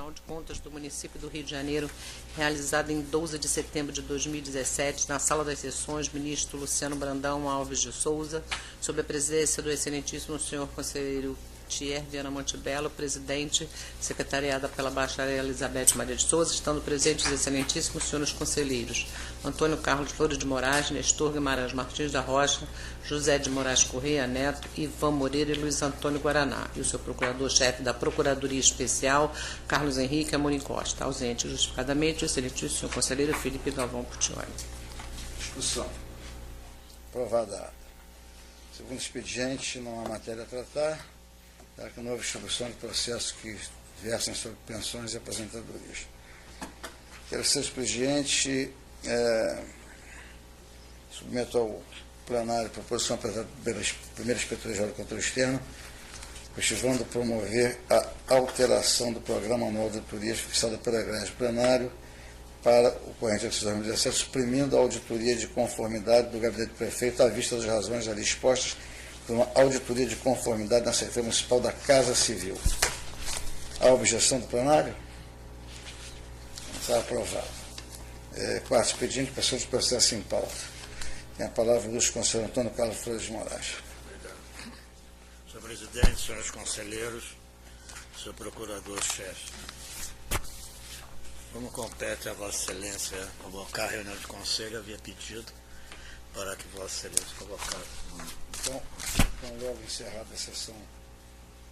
Tribunal de Contas do município do Rio de Janeiro, realizada em 12 de setembro de 2017, na Sala das Sessões, ministro Luciano Brandão Alves de Souza, sob a presidência do excelentíssimo senhor conselheiro Thier Viana Montebello, presidente, secretariada pela bacharel Elizabeth Maria de Souza, estando presentes os excelentíssimos senhores conselheiros Antônio Carlos Flores de Moraes, Nestor Guimarães Martins da Rocha, José de Moraes Correia Neto, Ivan Moreira e Luiz Antônio Guaraná, e o seu procurador-chefe da Procuradoria Especial, Carlos Henrique Amorim Costa, ausente justificadamente o excelentíssimo senhor conselheiro Felipe Galvão Puccioni. Discussão. Aprovada. Segundo expediente, não há matéria a tratar. Tá, que não houve distribuição de processos que versam sobre pensões e aposentadorias. Terceiro expediente, submeto ao plenário a proposição apresentada pela primeira Inspetoria Geral do Controle Externo, objetivando promover a alteração do programa anual de auditorias fixada pela grade plenário para o corrente exercício 2017, suprimindo a auditoria de conformidade do gabinete do prefeito à vista das razões ali expostas por uma auditoria de conformidade na Secretaria Municipal da Casa Civil. Há objeção do plenário? Está aprovado. Quarto expediente, pessoa de processo em pauta. Tem a palavra o ilustre conselheiro Antônio Carlos Flores de Moraes. Obrigado. Senhor presidente, senhores conselheiros, senhor procurador-chefe, como compete a Vossa Excelência convocar a reunião de conselho, havia pedido para que Vossa Excelência convocasse. Então, logo encerrada a sessão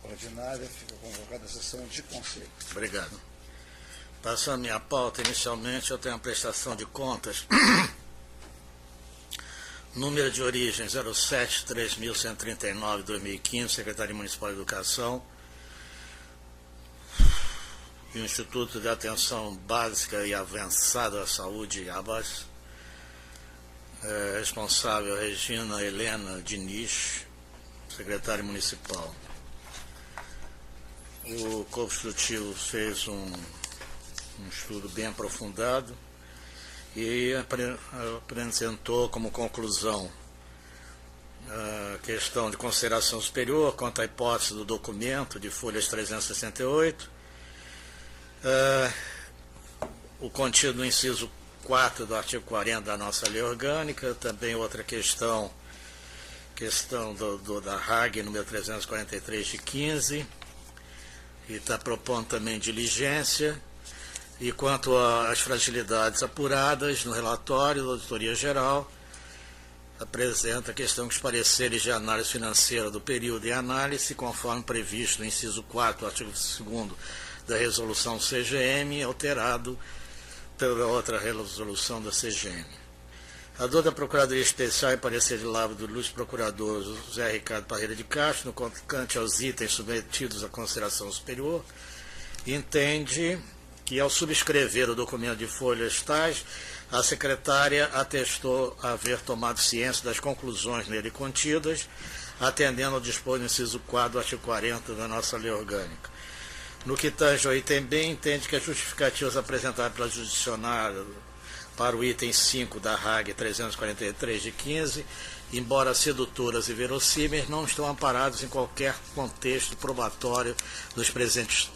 ordinária, fica convocada a sessão de conselho. Obrigado. Passando a minha pauta, inicialmente eu tenho a prestação de contas, número de origem 07-3139-2015, Secretaria Municipal de Educação, e o Instituto de Atenção Básica e Avançada à Saúde, ABAS, responsável Regina Helena Diniz, secretária municipal. O consultivo fez um estudo bem aprofundado e apresentou como conclusão a questão de consideração superior quanto à hipótese do documento de folhas 368, o contido no inciso 4 do artigo 40 da nossa lei orgânica, também outra questão da RAG número 343 de 15, e está propondo também diligência, e quanto às fragilidades apuradas no relatório da Auditoria Geral, apresenta a questão que os pareceres de análise financeira do período em análise, conforme previsto no inciso 4 do artigo 2º da resolução CGM, alterado pela outra resolução da CGM. A dor da Procuradoria Especial em parecer de lavra do ilustre procurador José Ricardo Parreira de Castro, no tocante aos itens submetidos à consideração superior, entende que, ao subscrever o documento de folhas tais, a secretária atestou haver tomado ciência das conclusões nele contidas, atendendo ao dispor no inciso 4 do artigo 40 da nossa lei orgânica. No que tange ao item B, entende que as justificativas apresentadas pela judicionária para o item 5 da RAG 343 de 15, embora sedutoras e verossímeis, não estão amparadas em qualquer contexto probatório dos presentes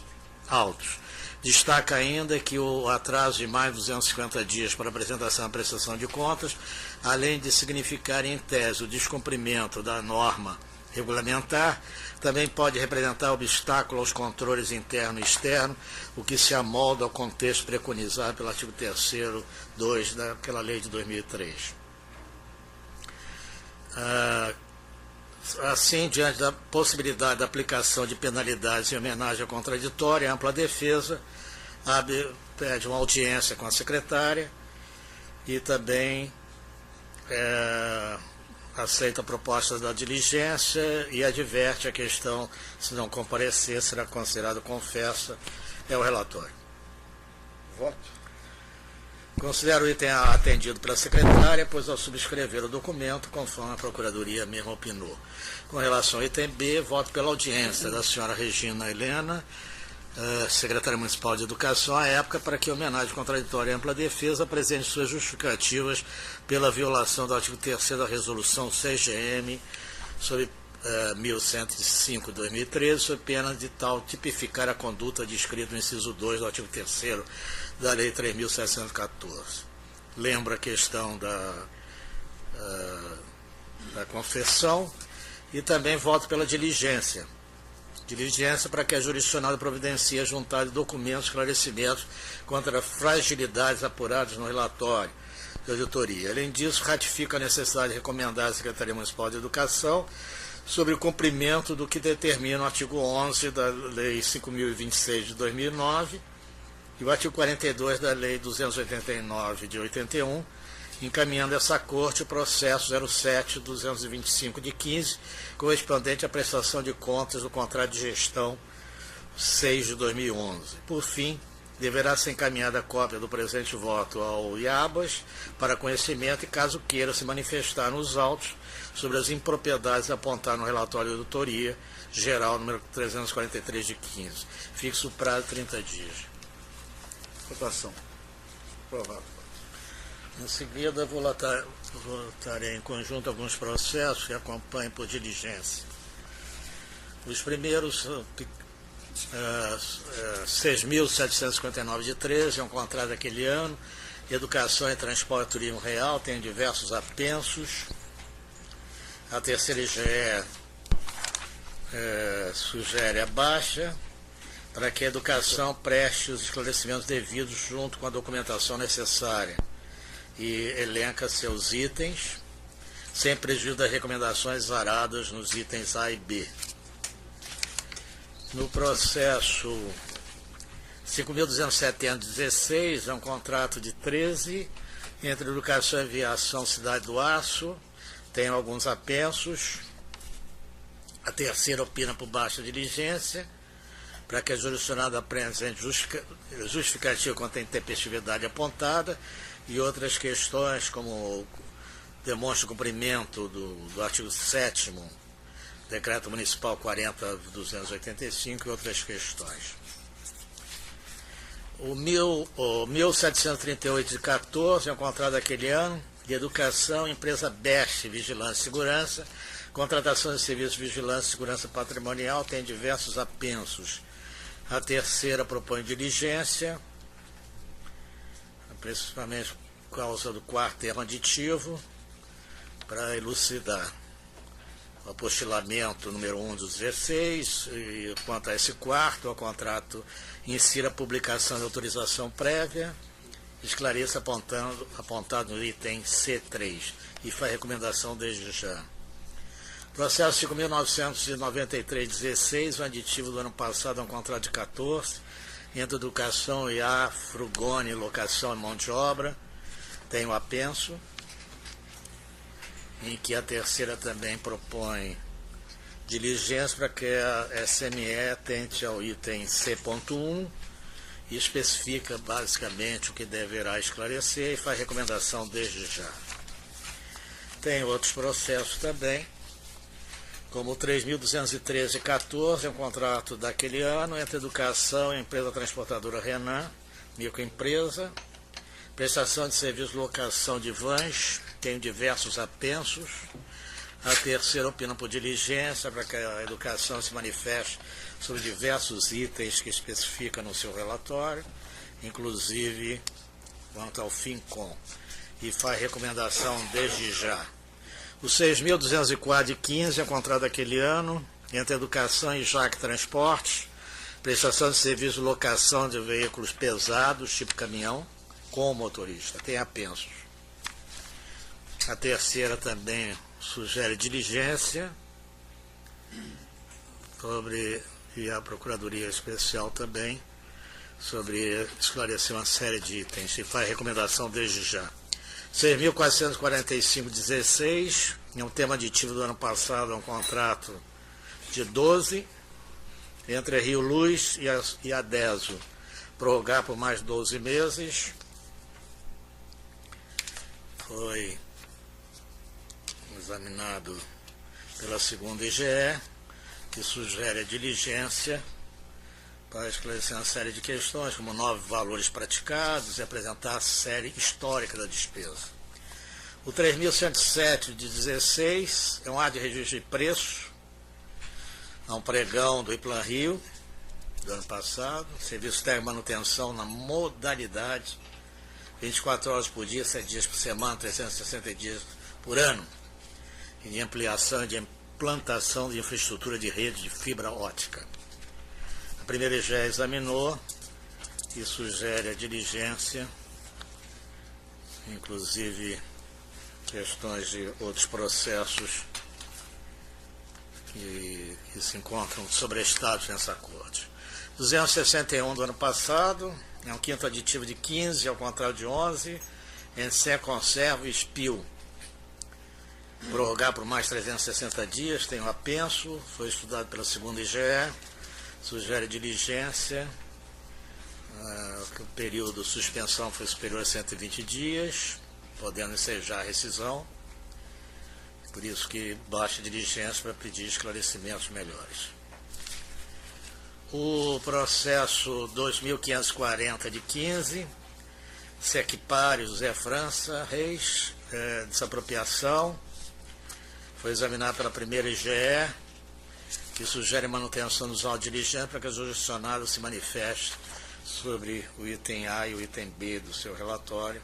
autos. Destaca ainda que o atraso de mais de 250 dias para apresentação e prestação de contas, além de significar em tese o descumprimento da norma regulamentar, também pode representar obstáculo aos controles interno e externo, o que se amolda ao contexto preconizado pelo artigo 3º, 2 daquela lei de 2003. Assim, diante da possibilidade da aplicação de penalidades em homenagem à contraditória, a ampla defesa pede uma audiência com a secretária e também aceita a proposta da diligência e adverte a questão, se não comparecer, será considerado confessa, é o relatório. Voto. Considero o item A atendido pela secretária, pois ao subscrever o documento, conforme a Procuradoria mesmo opinou. Com relação ao item B, voto pela audiência da senhora Regina Helena, secretária municipal de Educação, à época, para que a homenagem contraditória e ampla defesa apresente suas justificativas pela violação do artigo 3º da resolução CGM, sob 1105 de 2013, sob pena de tal tipificar a conduta descrita no inciso 2 do artigo 3º da Lei 3.714. Lembra a questão da confessão e também voto pela diligência. Diligência para que a jurisdicionada providencie a juntar de documentos, esclarecimentos contra fragilidades apuradas no relatório de auditoria. Além disso, ratifica a necessidade de recomendar à Secretaria Municipal de Educação sobre o cumprimento do que determina o artigo 11 da Lei 5.026 de 2009 e o artigo 42 da Lei 289 de 81, encaminhando essa Corte o processo 07.225 de 15, correspondente à prestação de contas do contrato de gestão 6 de 2011. Por fim, deverá ser encaminhada a cópia do presente voto ao IABAS para conhecimento e, caso queira se manifestar nos autos sobre as impropriedades apontadas no relatório de auditoria geral número 343 de 15. Fixo o prazo de 30 dias. Votação. Aprovado. Em seguida, votarei em conjunto alguns processos que acompanhem por diligência. Os primeiros, 6.759 de 13, é um contrato daquele ano. Educação e Transporte e Turismo Real, tem diversos apensos. A terceira IGE sugere a baixa para que a educação preste os esclarecimentos devidos junto com a documentação necessária e elenca seus itens, sem prejuízo das recomendações zaradas nos itens A e B. No processo 5.270/16, é um contrato de 13 entre Educação e Aviação Cidade do Aço, tem alguns apensos. A terceira opina por baixa diligência, para que a jurisdicionada apresente justificativa quanto à intempestividade apontada e outras questões, como demonstra o cumprimento do artigo 7º, Decreto Municipal 40.285 e outras questões. O 1.738 de 14 é um contrato daquele ano, de Educação, Empresa Best, Vigilância e Segurança, contratação de serviços de vigilância e segurança patrimonial, tem diversos apensos. A terceira propõe diligência, principalmente por causa do quarto erro aditivo, para elucidar o apostilamento número 1 dos 16, e quanto a esse quarto, o contrato insira a publicação de autorização prévia, esclareça apontado no item C3 e faz recomendação desde já. Processo 5.993/16, o aditivo do ano passado é um contrato de 14, entre Educação e Frugone, Locação e Mão de Obra, tem o apenso, em que a terceira também propõe diligência para que a SME atente ao item C.1 e especifica basicamente o que deverá esclarecer e faz recomendação desde já. Tem outros processos também, como o 3.213/14, é um contrato daquele ano entre Educação e a Empresa Transportadora Renan, microempresa, prestação de serviço de locação de vans, tem diversos apensos. A terceira opina por diligência para que a Educação se manifeste sobre diversos itens que especifica no seu relatório, inclusive quanto ao FINCOM, e faz recomendação desde já. O 6.204 de 15 é um contrato daquele ano, entre Educação e JAC Transportes, prestação de serviço de locação de veículos pesados, tipo caminhão, com motorista, tem apensos. A terceira também sugere diligência sobre, e a Procuradoria Especial também, sobre esclarecer uma série de itens, e faz recomendação desde já. 6.445/16, é um tema aditivo do ano passado, é um contrato de 12, entre a Rio Luz e a DESO, prorrogar por mais 12 meses. Foi examinado pela segunda IGE, que sugere a diligência para esclarecer uma série de questões, como 9 valores praticados e apresentar a série histórica da despesa. O 3.107 de 16 é um ato de registro de preço, a um pregão do IPLAN Rio, do ano passado, serviço técnico de manutenção na modalidade 24 horas por dia, 7 dias por semana, 360 dias por ano, e de ampliação e de implantação de infraestrutura de rede de fibra ótica. A primeira IGE examinou e sugere a diligência, inclusive questões de outros processos que se encontram sobrestados nessa corte. 261 do ano passado, é um quinto aditivo de 15, ao contrário de 11, ENSE conserva e SPIL. Prorrogar por mais 360 dias, tem o apenso, foi estudado pela segunda IGE, sugere diligência, que o período de suspensão foi superior a 120 dias, podendo ensejar a rescisão, por isso que baixa diligência para pedir esclarecimentos melhores. O processo 2540 de 15, Sequipário José França Reis, desapropriação, foi examinado pela primeira IGE, que sugere manutenção dos autos diligentes para que o jurisdicionado se manifeste sobre o item A e o item B do seu relatório,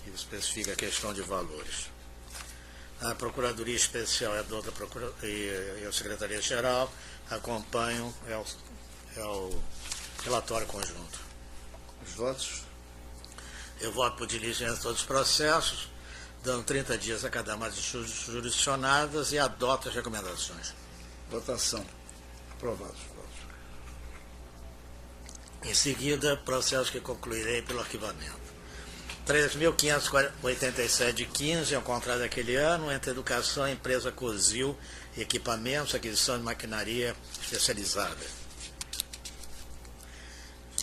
que especifica a questão de valores. A Procuradoria Especial e a Secretaria-Geral acompanham o relatório conjunto. Os votos? Eu voto por diligência de todos os processos, dando 30 dias a cada uma das jurisdicionadas e adoto as recomendações. Votação. Aprovados. Em seguida, processos que concluirei pelo arquivamento. 3.587 de 15, ao contrário daquele ano, entre educação e empresa Cozil, equipamentos, aquisição de maquinaria especializada.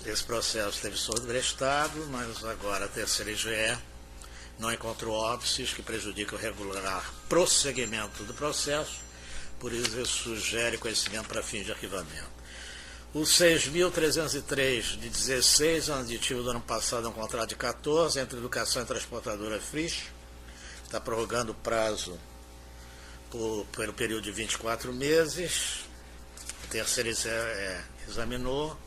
Esse processo teve sobrestado, mas agora a terceira IGE não encontrou óbices que prejudiquem o regular prosseguimento do processo, por isso ele sugere conhecimento para fins de arquivamento. O 6.303 de 16, aditivo do ano passado, é um contrato de 14, entre educação e transportadora Frisch, está prorrogando o prazo pelo período de 24 meses, a terceira examinou,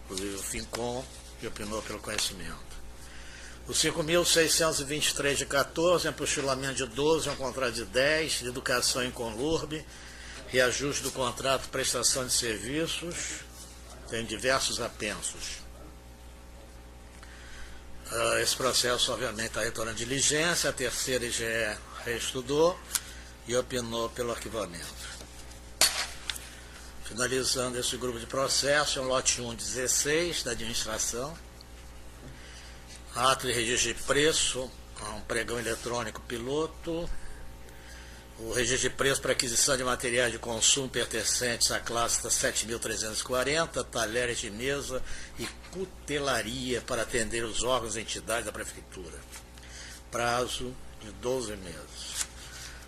inclusive o FINCOM, e opinou pelo conhecimento. O 5.623 de 14, apostilamento de 12, é um contrato de 10, de educação em Conlurb, reajuste do contrato prestação de serviços, tem diversos apensos. Esse processo, obviamente, está retornando de diligência, a terceira IGE reestudou e opinou pelo arquivamento. Finalizando esse grupo de processos, é um lote 1, 16, da administração. Ato de registro de preço, um pregão eletrônico piloto. O registro de preço para aquisição de materiais de consumo pertencentes à classe está 7.340, talheres de mesa e cutelaria para atender os órgãos e entidades da Prefeitura. Prazo de 12 meses.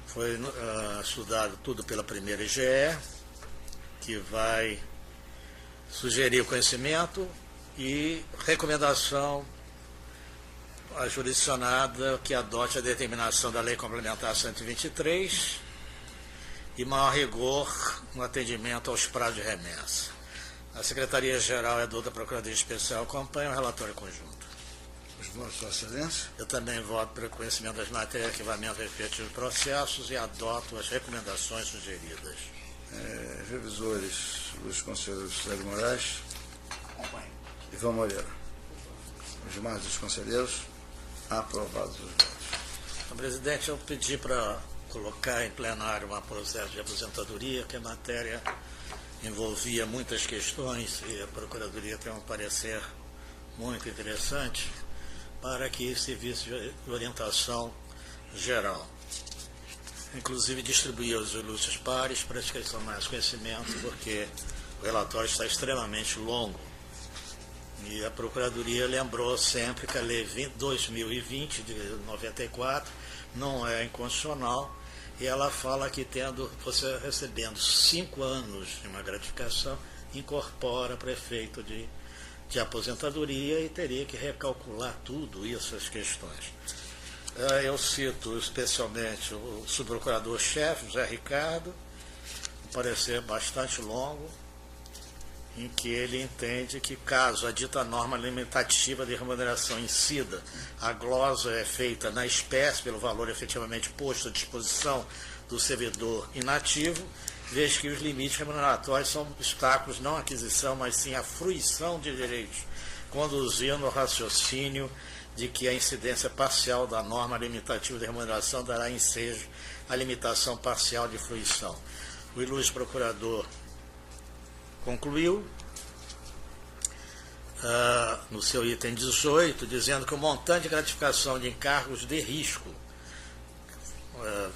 Foi estudado tudo pela primeira IGE, que vai sugerir o conhecimento e recomendação a jurisdicionada que adote a determinação da Lei Complementar 123 e maior rigor no atendimento aos prazos de remessa. A Secretaria-Geral e a da Procuradoria Especial acompanham o relatório conjunto. Os votos, Sua Excelência? Eu também voto pelo conhecimento das matérias de arquivamento respectivos processos e adoto as recomendações sugeridas. Revisores, os conselheiros Sérgio Moraes e Ivan Moreira. Os demais dos conselheiros, aprovados os votos. Então, presidente, eu pedi para colocar em plenário um processo de aposentadoria, que a matéria envolvia muitas questões e a Procuradoria tem um parecer muito interessante para que serviço de orientação geral. Inclusive distribuir aos ilustres pares para que eles tenham mais conhecimento, porque o relatório está extremamente longo. E a Procuradoria lembrou sempre que a Lei 2020, de 94, não é inconstitucional, e ela fala que você recebendo 5 anos de uma gratificação, incorpora prefeito de aposentadoria e teria que recalcular tudo isso, as questões. Eu cito especialmente o subprocurador-chefe, José Ricardo, um parecer bastante longo, em que ele entende que, caso a dita norma limitativa de remuneração incida, a glosa é feita na espécie pelo valor efetivamente posto à disposição do servidor inativo, veja que os limites remuneratórios são obstáculos não à aquisição, mas sim à fruição de direitos, conduzindo ao raciocínio de que a incidência parcial da norma limitativa de remuneração dará ensejo à limitação parcial de fruição. O ilustre procurador concluiu, no seu item 18, dizendo que o montante de gratificação de encargos de risco,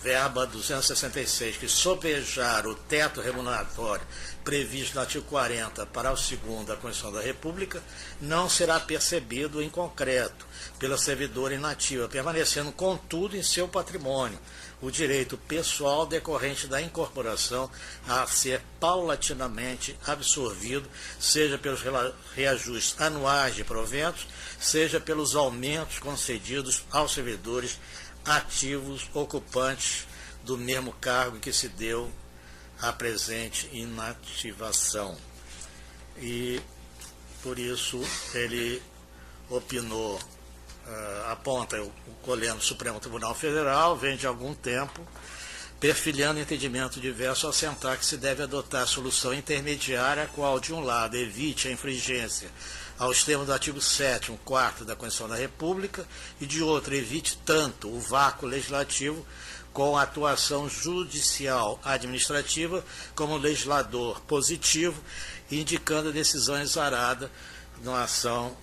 verba 266, que sobejar o teto remuneratório previsto no artigo 40, parágrafo 2º da Constituição da República, não será percebido em concreto pela servidora inativa, permanecendo, contudo, em seu patrimônio o direito pessoal decorrente da incorporação a ser paulatinamente absorvido, seja pelos reajustes anuais de proventos, seja pelos aumentos concedidos aos servidores ativos ocupantes do mesmo cargo em que se deu a presente inativação. E, por isso, ele opinou, aponta o colhendo do Supremo Tribunal Federal, vem de algum tempo, perfilhando entendimento diverso, assentar que se deve adotar a solução intermediária, a qual, de um lado, evite a infringência aos termos do artigo 7º, 4º da Constituição da República, e, de outro, evite tanto o vácuo legislativo com a atuação judicial administrativa como legislador positivo, indicando a decisão exarada numa ação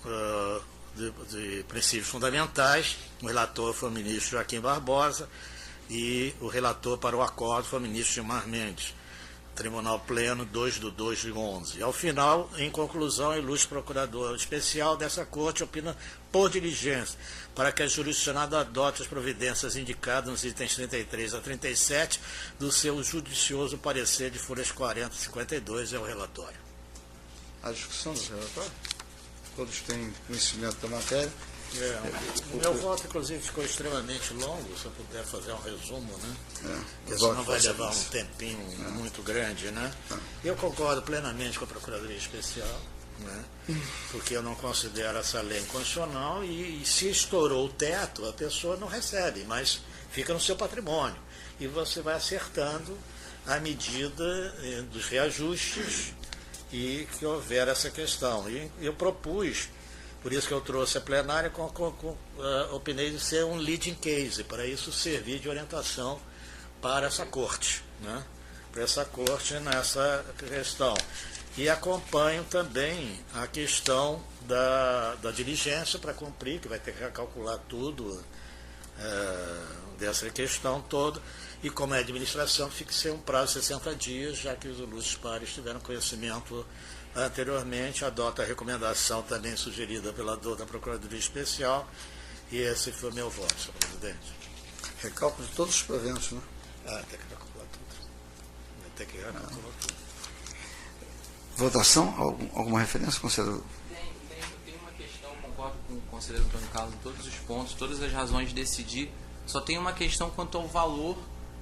de princípios fundamentais. O relator foi o ministro Joaquim Barbosa e o relator para o acordo foi o ministro Gilmar Mendes. Tribunal Pleno 2/2/11. Ao final, em conclusão, o ilustre procurador especial dessa Corte opina por diligência para que a jurisdicionada adote as providências indicadas nos itens 33 a 37 do seu judicioso parecer de folhas 40 e 52, é o relatório. A discussão do relatório? Todos têm conhecimento da matéria. O meu voto, inclusive, ficou extremamente longo, se eu puder fazer um resumo, né? Isso não vai levar um tempinho muito grande, né? Eu concordo plenamente com a Procuradoria Especial, né? Porque eu não considero essa lei inconstitucional e se estourou o teto, a pessoa não recebe, mas fica no seu patrimônio. E você vai acertando à medida dos reajustes e que houver essa questão. E eu propus, por isso que eu trouxe a plenária, opinei de ser um leading case, para isso servir de orientação para essa corte, né? Para essa corte nessa questão. E acompanho também a questão da diligência para cumprir, que vai ter que recalcular tudo dessa questão toda, e como é administração, fixei um prazo de 60 dias, já que os ilustres pares tiveram conhecimento anteriormente, adota a recomendação também sugerida pela da Procuradoria Especial, e esse foi o meu voto, senhor presidente. Recálculo de todos os proventos, né? Tem que recalcular tudo. Vai ter que recalcular tudo. Votação? Alguma referência, conselheiro? Tem uma questão, concordo com o conselheiro Antônio Carlos em todos os pontos, todas as razões de decidir, só tem uma questão quanto ao valor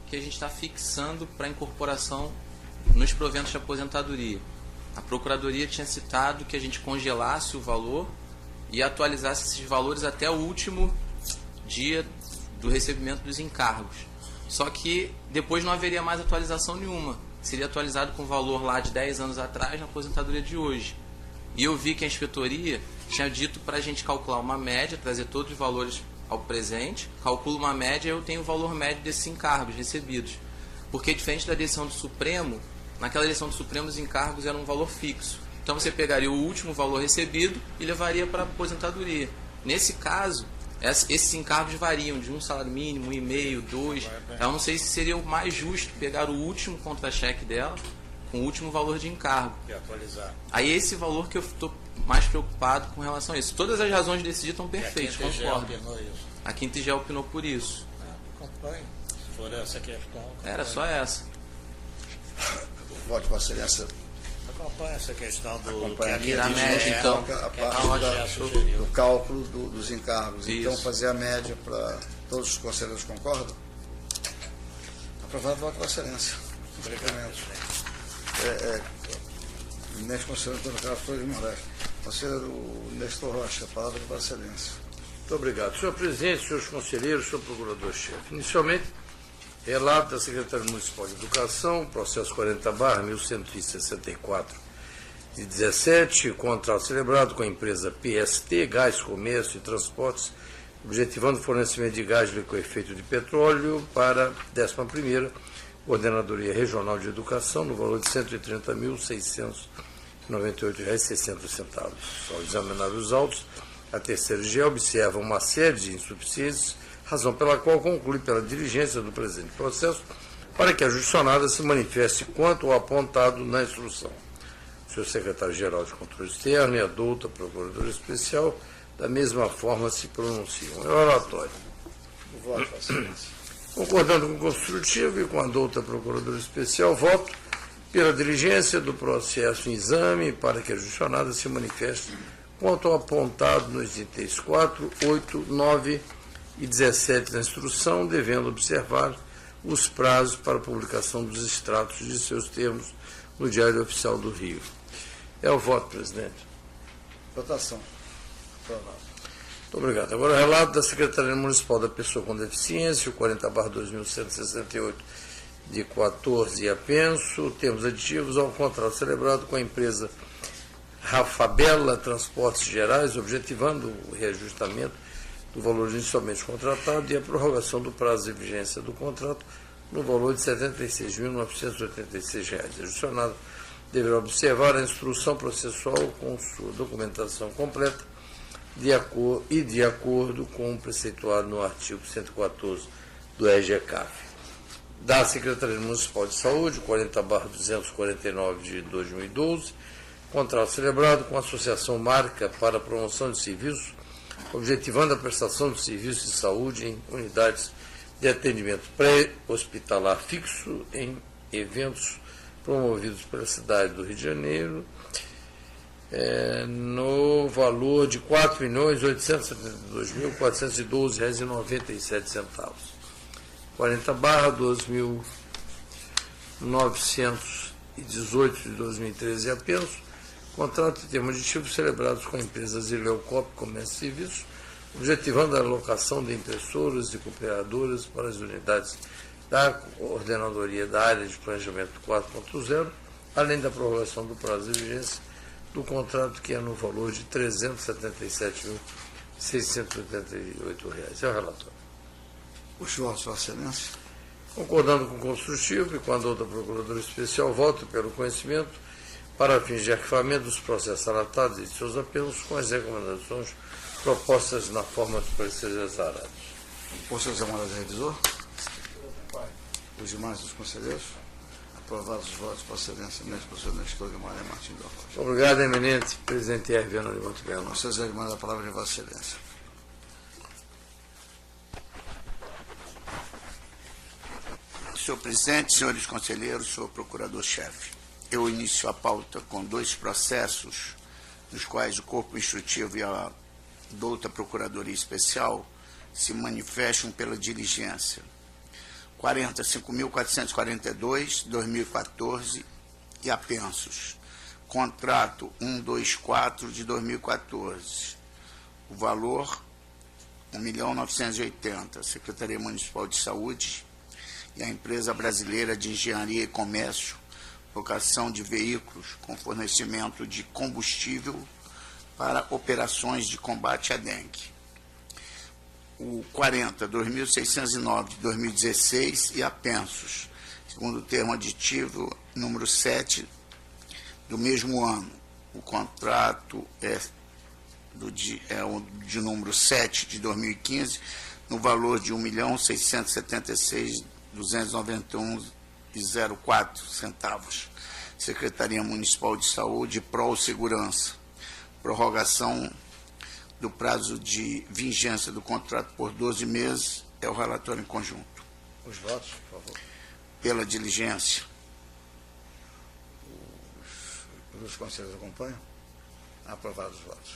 que a gente está fixando para incorporação nos proventos de aposentadoria. A Procuradoria tinha citado que a gente congelasse o valor e atualizasse esses valores até o último dia do recebimento dos encargos. Só que depois não haveria mais atualização nenhuma. Seria atualizado com o valor lá de 10 anos atrás na aposentadoria de hoje. E eu vi que a inspetoria tinha dito para a gente calcular uma média, trazer todos os valores ao presente, calculo uma média e eu tenho o valor médio desses encargos recebidos. Porque diferente da decisão do Supremo, naquela decisão do Supremo os encargos eram um valor fixo. Então você pegaria o último valor recebido e levaria para a aposentadoria. Nesse caso, esses encargos variam de um salário mínimo, 1,5, 2. Eu não sei se seria o mais justo pegar o último contra-cheque dela com o último valor de encargo. E atualizar. Aí esse valor que eu estou mais preocupado com relação a isso. Todas as razões de decidir estão perfeitas, concordo. A Quinta IGE opinou por isso. Acompanhe. Se for essa questão. Era só essa. Voto, Vossa Excelência. Acompanha essa questão do Acompanha que a média, então. A parte do cálculo dos encargos. Isso. Então, fazer a média para todos os conselheiros concordam? Aprovado, voto, Vossa Excelência. Obrigado. Eminente conselheiro Antônio Carlos Flores de Moraes. Conselheiro Nestor Rocha, a palavra de Vossa Excelência. Muito obrigado. Senhor presidente, senhores conselheiros, senhor procurador-chefe. Inicialmente, relato da Secretaria Municipal de Educação, processo 40/1164 de 17, contrato celebrado com a empresa PST, Gás, Comércio e Transportes, objetivando o fornecimento de gás de liquefeito de petróleo para a 11ª Coordenadoria Regional de Educação, no valor de R$ 130.698,60. Ao examinar os autos, a terceira GE observa uma série de insubsídios, razão pela qual conclui pela diligência do presente processo para que a judicionada se manifeste quanto ao apontado na instrução. O senhor secretário-geral de Controle Externo e a douta procuradora especial, da mesma forma, se pronunciam. É o relatório. O voto, Vossa Excelência. Concordando com o construtivo e com a douta procuradora especial, voto pela diligência do processo em exame para que a judicionada se manifeste quanto ao apontado nos itens 4, 8, 9 e 17 da instrução, devendo observar os prazos para a publicação dos extratos de seus termos no Diário Oficial do Rio. É o voto, presidente. Votação. Aprovado. Muito obrigado. Agora o relato da Secretaria Municipal da Pessoa com Deficiência, o 40/2168 de 14 e apenso, termos aditivos ao contrato celebrado com a empresa Rafabella Transportes Gerais, objetivando o reajustamento do valor inicialmente contratado e a prorrogação do prazo de vigência do contrato no valor de R$ 76.986. Adicionado, deverá observar a instrução processual com sua documentação completa de acordo com o preceituado no artigo 114 do RGCAF. Da Secretaria Municipal de Saúde, 40/249 de 2012, contrato celebrado com a Associação Marca para a Promoção de Serviços, objetivando a prestação de serviços de saúde em unidades de atendimento pré-hospitalar fixo em eventos promovidos pela cidade do Rio de Janeiro, no valor de R$ 4.872.412,97. 40/2918 de 2013 apenas, contrato de termo aditivo celebrados com a empresa Zileucop Comércio e Serviços, objetivando a alocação de impressoras e cooperadoras para as unidades da Coordenadoria da Área de Planejamento 4.0, além da prorrogação do prazo de vigência do contrato, que é no valor de R$ 377.688. É o relatório. Os votos, Vossa Excelência. Concordando com o construtivo e com a douta procuradora especial, voto pelo conhecimento para fins de arquivamento dos processos relatados e de seus apelos com as recomendações propostas na forma de pareceres exarados. Posso examinar o revisor? Os demais dos conselheiros? Aprovados os votos, Vossa Excelência, eminente professor Nestor Guimarães Martins da Rocha. Obrigado, eminente presidente Herviano de Montebello. Vossa Excelência, a palavra de Vossa Excelência. Senhor presidente, senhores conselheiros, senhor procurador-chefe, eu inicio a pauta com dois processos, nos quais o corpo instrutivo e a douta procuradoria especial se manifestam pela diligência. 45.442, 2014, e apensos. Contrato 124 de 2014. O valor, R$ 1.980.000, Secretaria Municipal de Saúde e a Empresa Brasileira de Engenharia e Comércio, locação de veículos com fornecimento de combustível para operações de combate à dengue. O 40.2609 de 2016 e apensos, segundo o termo aditivo número 7 do mesmo ano. O contrato é o de número 7 de 2015, no valor de R$ 1.676.291,04. Secretaria Municipal de Saúde, Prol Segurança. Prorrogação do prazo de vigência do contrato por 12 meses, é o relatório em conjunto. Os votos, por favor. Pela diligência. Os conselheiros acompanham? Aprovados os votos.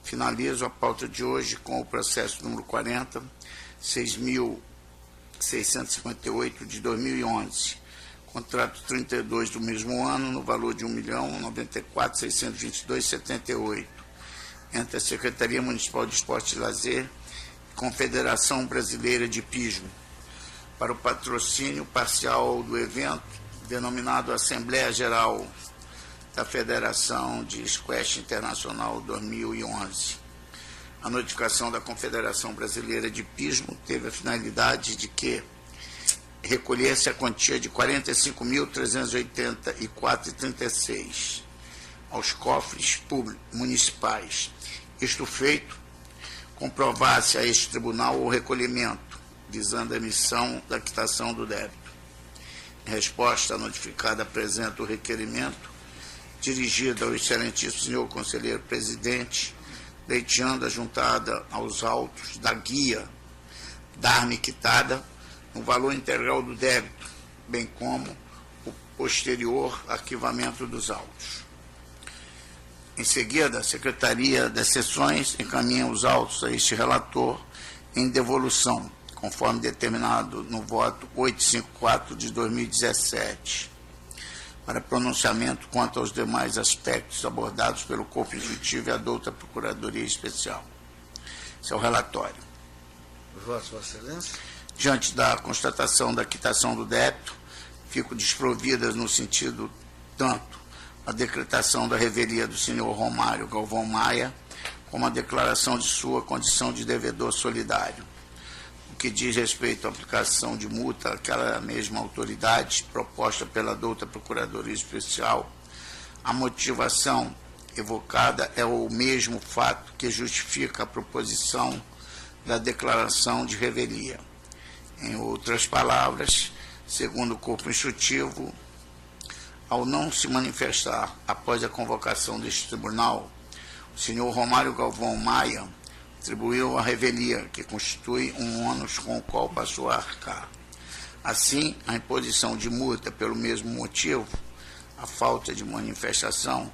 Finalizo a pauta de hoje com o processo número 40, 6.658 de 2011, Contrato 32 do mesmo ano, no valor de R$ 1.094.622,78, entre a Secretaria Municipal de Esporte e Lazer e Confederação Brasileira de Hipismo, para o patrocínio parcial do evento, denominado Assembleia Geral da Federação de Squash Internacional 2011. A notificação da Confederação Brasileira de Hipismo teve a finalidade de que recolhesse a quantia de R$ 45.384,36 aos cofres municipais. Isto feito, comprovasse a este tribunal o recolhimento, visando a emissão da quitação do débito. Em resposta à notificada, apresento o requerimento dirigido ao excelentíssimo senhor conselheiro presidente, pleiteando a juntada aos autos da guia dar-me quitada no valor integral do débito, bem como o posterior arquivamento dos autos. Em seguida, a Secretaria das Seções encaminha os autos a este relator em devolução, conforme determinado no voto 854 de 2017, para pronunciamento quanto aos demais aspectos abordados pelo Corpo Executivo e a douta Procuradoria Especial. Esse é o relatório. Votos, Vossa Excelência. Diante da constatação da quitação do débito, fico desprovidas no sentido tanto a decretação da revelia do senhor Romário Galvão Maia, como a declaração de sua condição de devedor solidário. O que diz respeito à aplicação de multa àquela mesma autoridade proposta pela douta Procuradoria Especial, a motivação evocada é o mesmo fato que justifica a proposição da declaração de revelia. Em outras palavras, segundo o corpo instrutivo, ao não se manifestar após a convocação deste tribunal, o senhor Romário Galvão Maia atribuiu a revelia, que constitui um ônus com o qual passou a arcar. Assim, a imposição de multa pelo mesmo motivo, a falta de manifestação,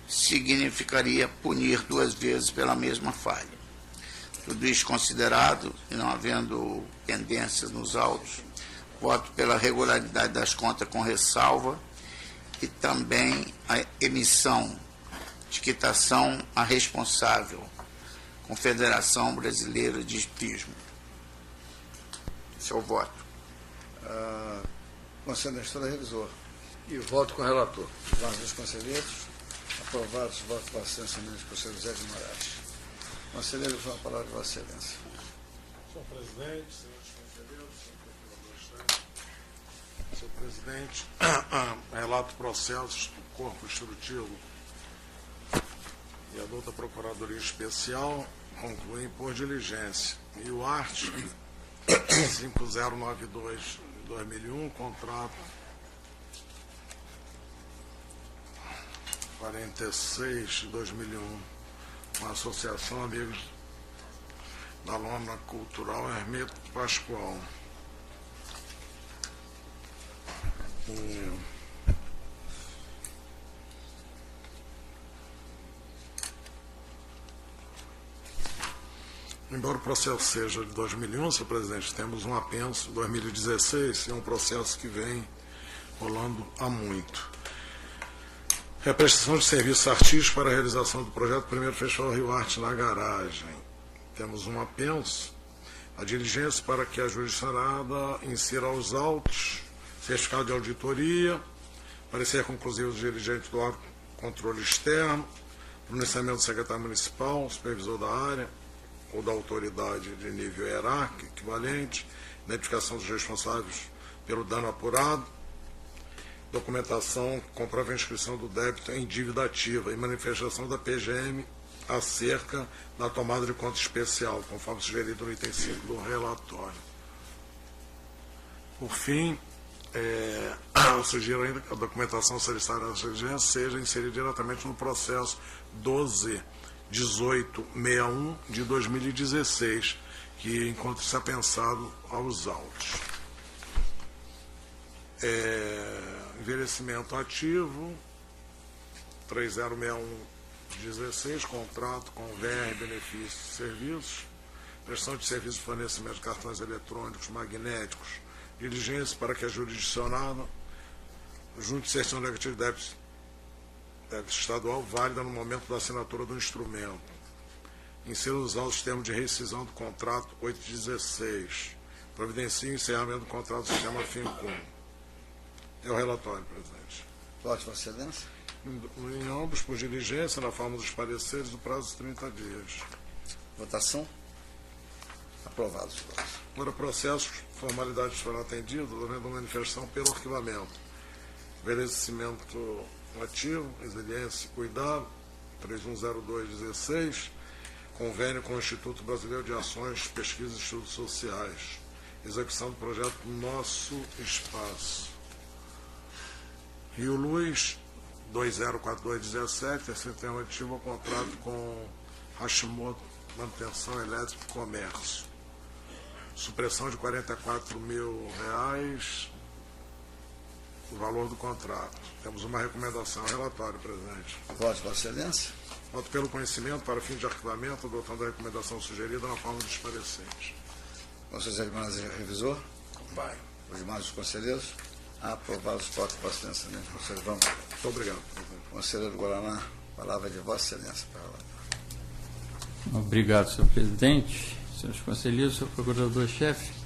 significaria punir duas vezes pela mesma falha. Tudo isso considerado, e não havendo pendências nos autos, voto pela regularidade das contas com ressalva e também a emissão de quitação à responsável, Confederação Brasileira de Hipismo. Esse é o voto. Conselho da História Revisor. E voto com o relator. Votos dos conselheiros. Aprovados. Voto para a Excelência, ministro conselheiro José de Moraes. Conselheiro, com a palavra de Vossa Excelência. Senhor presidente, senhores conselheiros, senhor procurador-chefe. Senhor presidente, relato processos do Corpo Instrutivo e a douta Procuradoria Especial concluem por diligência. E o art. 5092 de 2001, contrato 46 de 2001, com a Associação Amigos da Lona Cultural Hermeto Pascoal. Embora o processo seja de 2001, senhor presidente, temos um apenso de 2016 e é um processo que vem rolando há muito. É a prestação de serviços artísticos para a realização do projeto Primeiro Festival Rio Arte na Garagem. Temos um apenso, a diligência para que a jurisdicionada insira aos autos, certificado de auditoria, parecer conclusivo do dirigente do órgão controle externo, pronunciamento do secretário municipal, supervisor da área, ou da autoridade de nível hierárquico equivalente, identificação dos responsáveis pelo dano apurado, documentação que comprova a inscrição do débito em dívida ativa e manifestação da PGM acerca da tomada de conta especial, conforme sugerido no item 5 do relatório. Por fim, eu sugiro ainda que a documentação solicitada à diligência seja inserida diretamente no processo 12.1861 de 2016, que encontra-se apensado aos autos. Envelhecimento ativo, 3061/16, contrato com VR, benefícios e serviços, prestação de serviços de fornecimento de cartões eletrônicos magnéticos, diligência para que a jurisdicionada junto de certidão negativa de débito estadual válida no momento da assinatura do instrumento. Insira nos autos termos de rescisão do contrato 816. Providencia o encerramento do contrato do sistema Fincom. É o relatório, presidente. Voto, Vossa Excelência. Em ambos, por diligência, na forma dos pareceres, do prazo de 30 dias. Votação. Aprovado, senhor. Agora, processos, formalidades foram atendidas, durante a manifestação pelo arquivamento. Envelhecimento ativo, resiliência e cuidado, 310216, convênio com o Instituto Brasileiro de Ações, Pesquisas e Estudos Sociais, execução do projeto Nosso Espaço. Rio Luz, 204217, terceiro termo ativo ao contrato com Hashimoto, manutenção elétrica e comércio. Supressão de R$44 mil, o valor do contrato. Temos uma recomendação, relatório, presidente. Voto, Vossa Excelência. Voto pelo conhecimento para fim de arquivamento, adotando a recomendação sugerida na forma dos pareceres. Vossa Excelência, revisor. Vai. Os demais conselheiros. Aprovados, voto, Vossa Excelência. Vocês vão. Muito obrigado, presidente. Conselheiro Guaraná, palavra de Vossa Excelência para relatar. Obrigado, senhor presidente, senhores conselheiros, senhor procurador-chefe.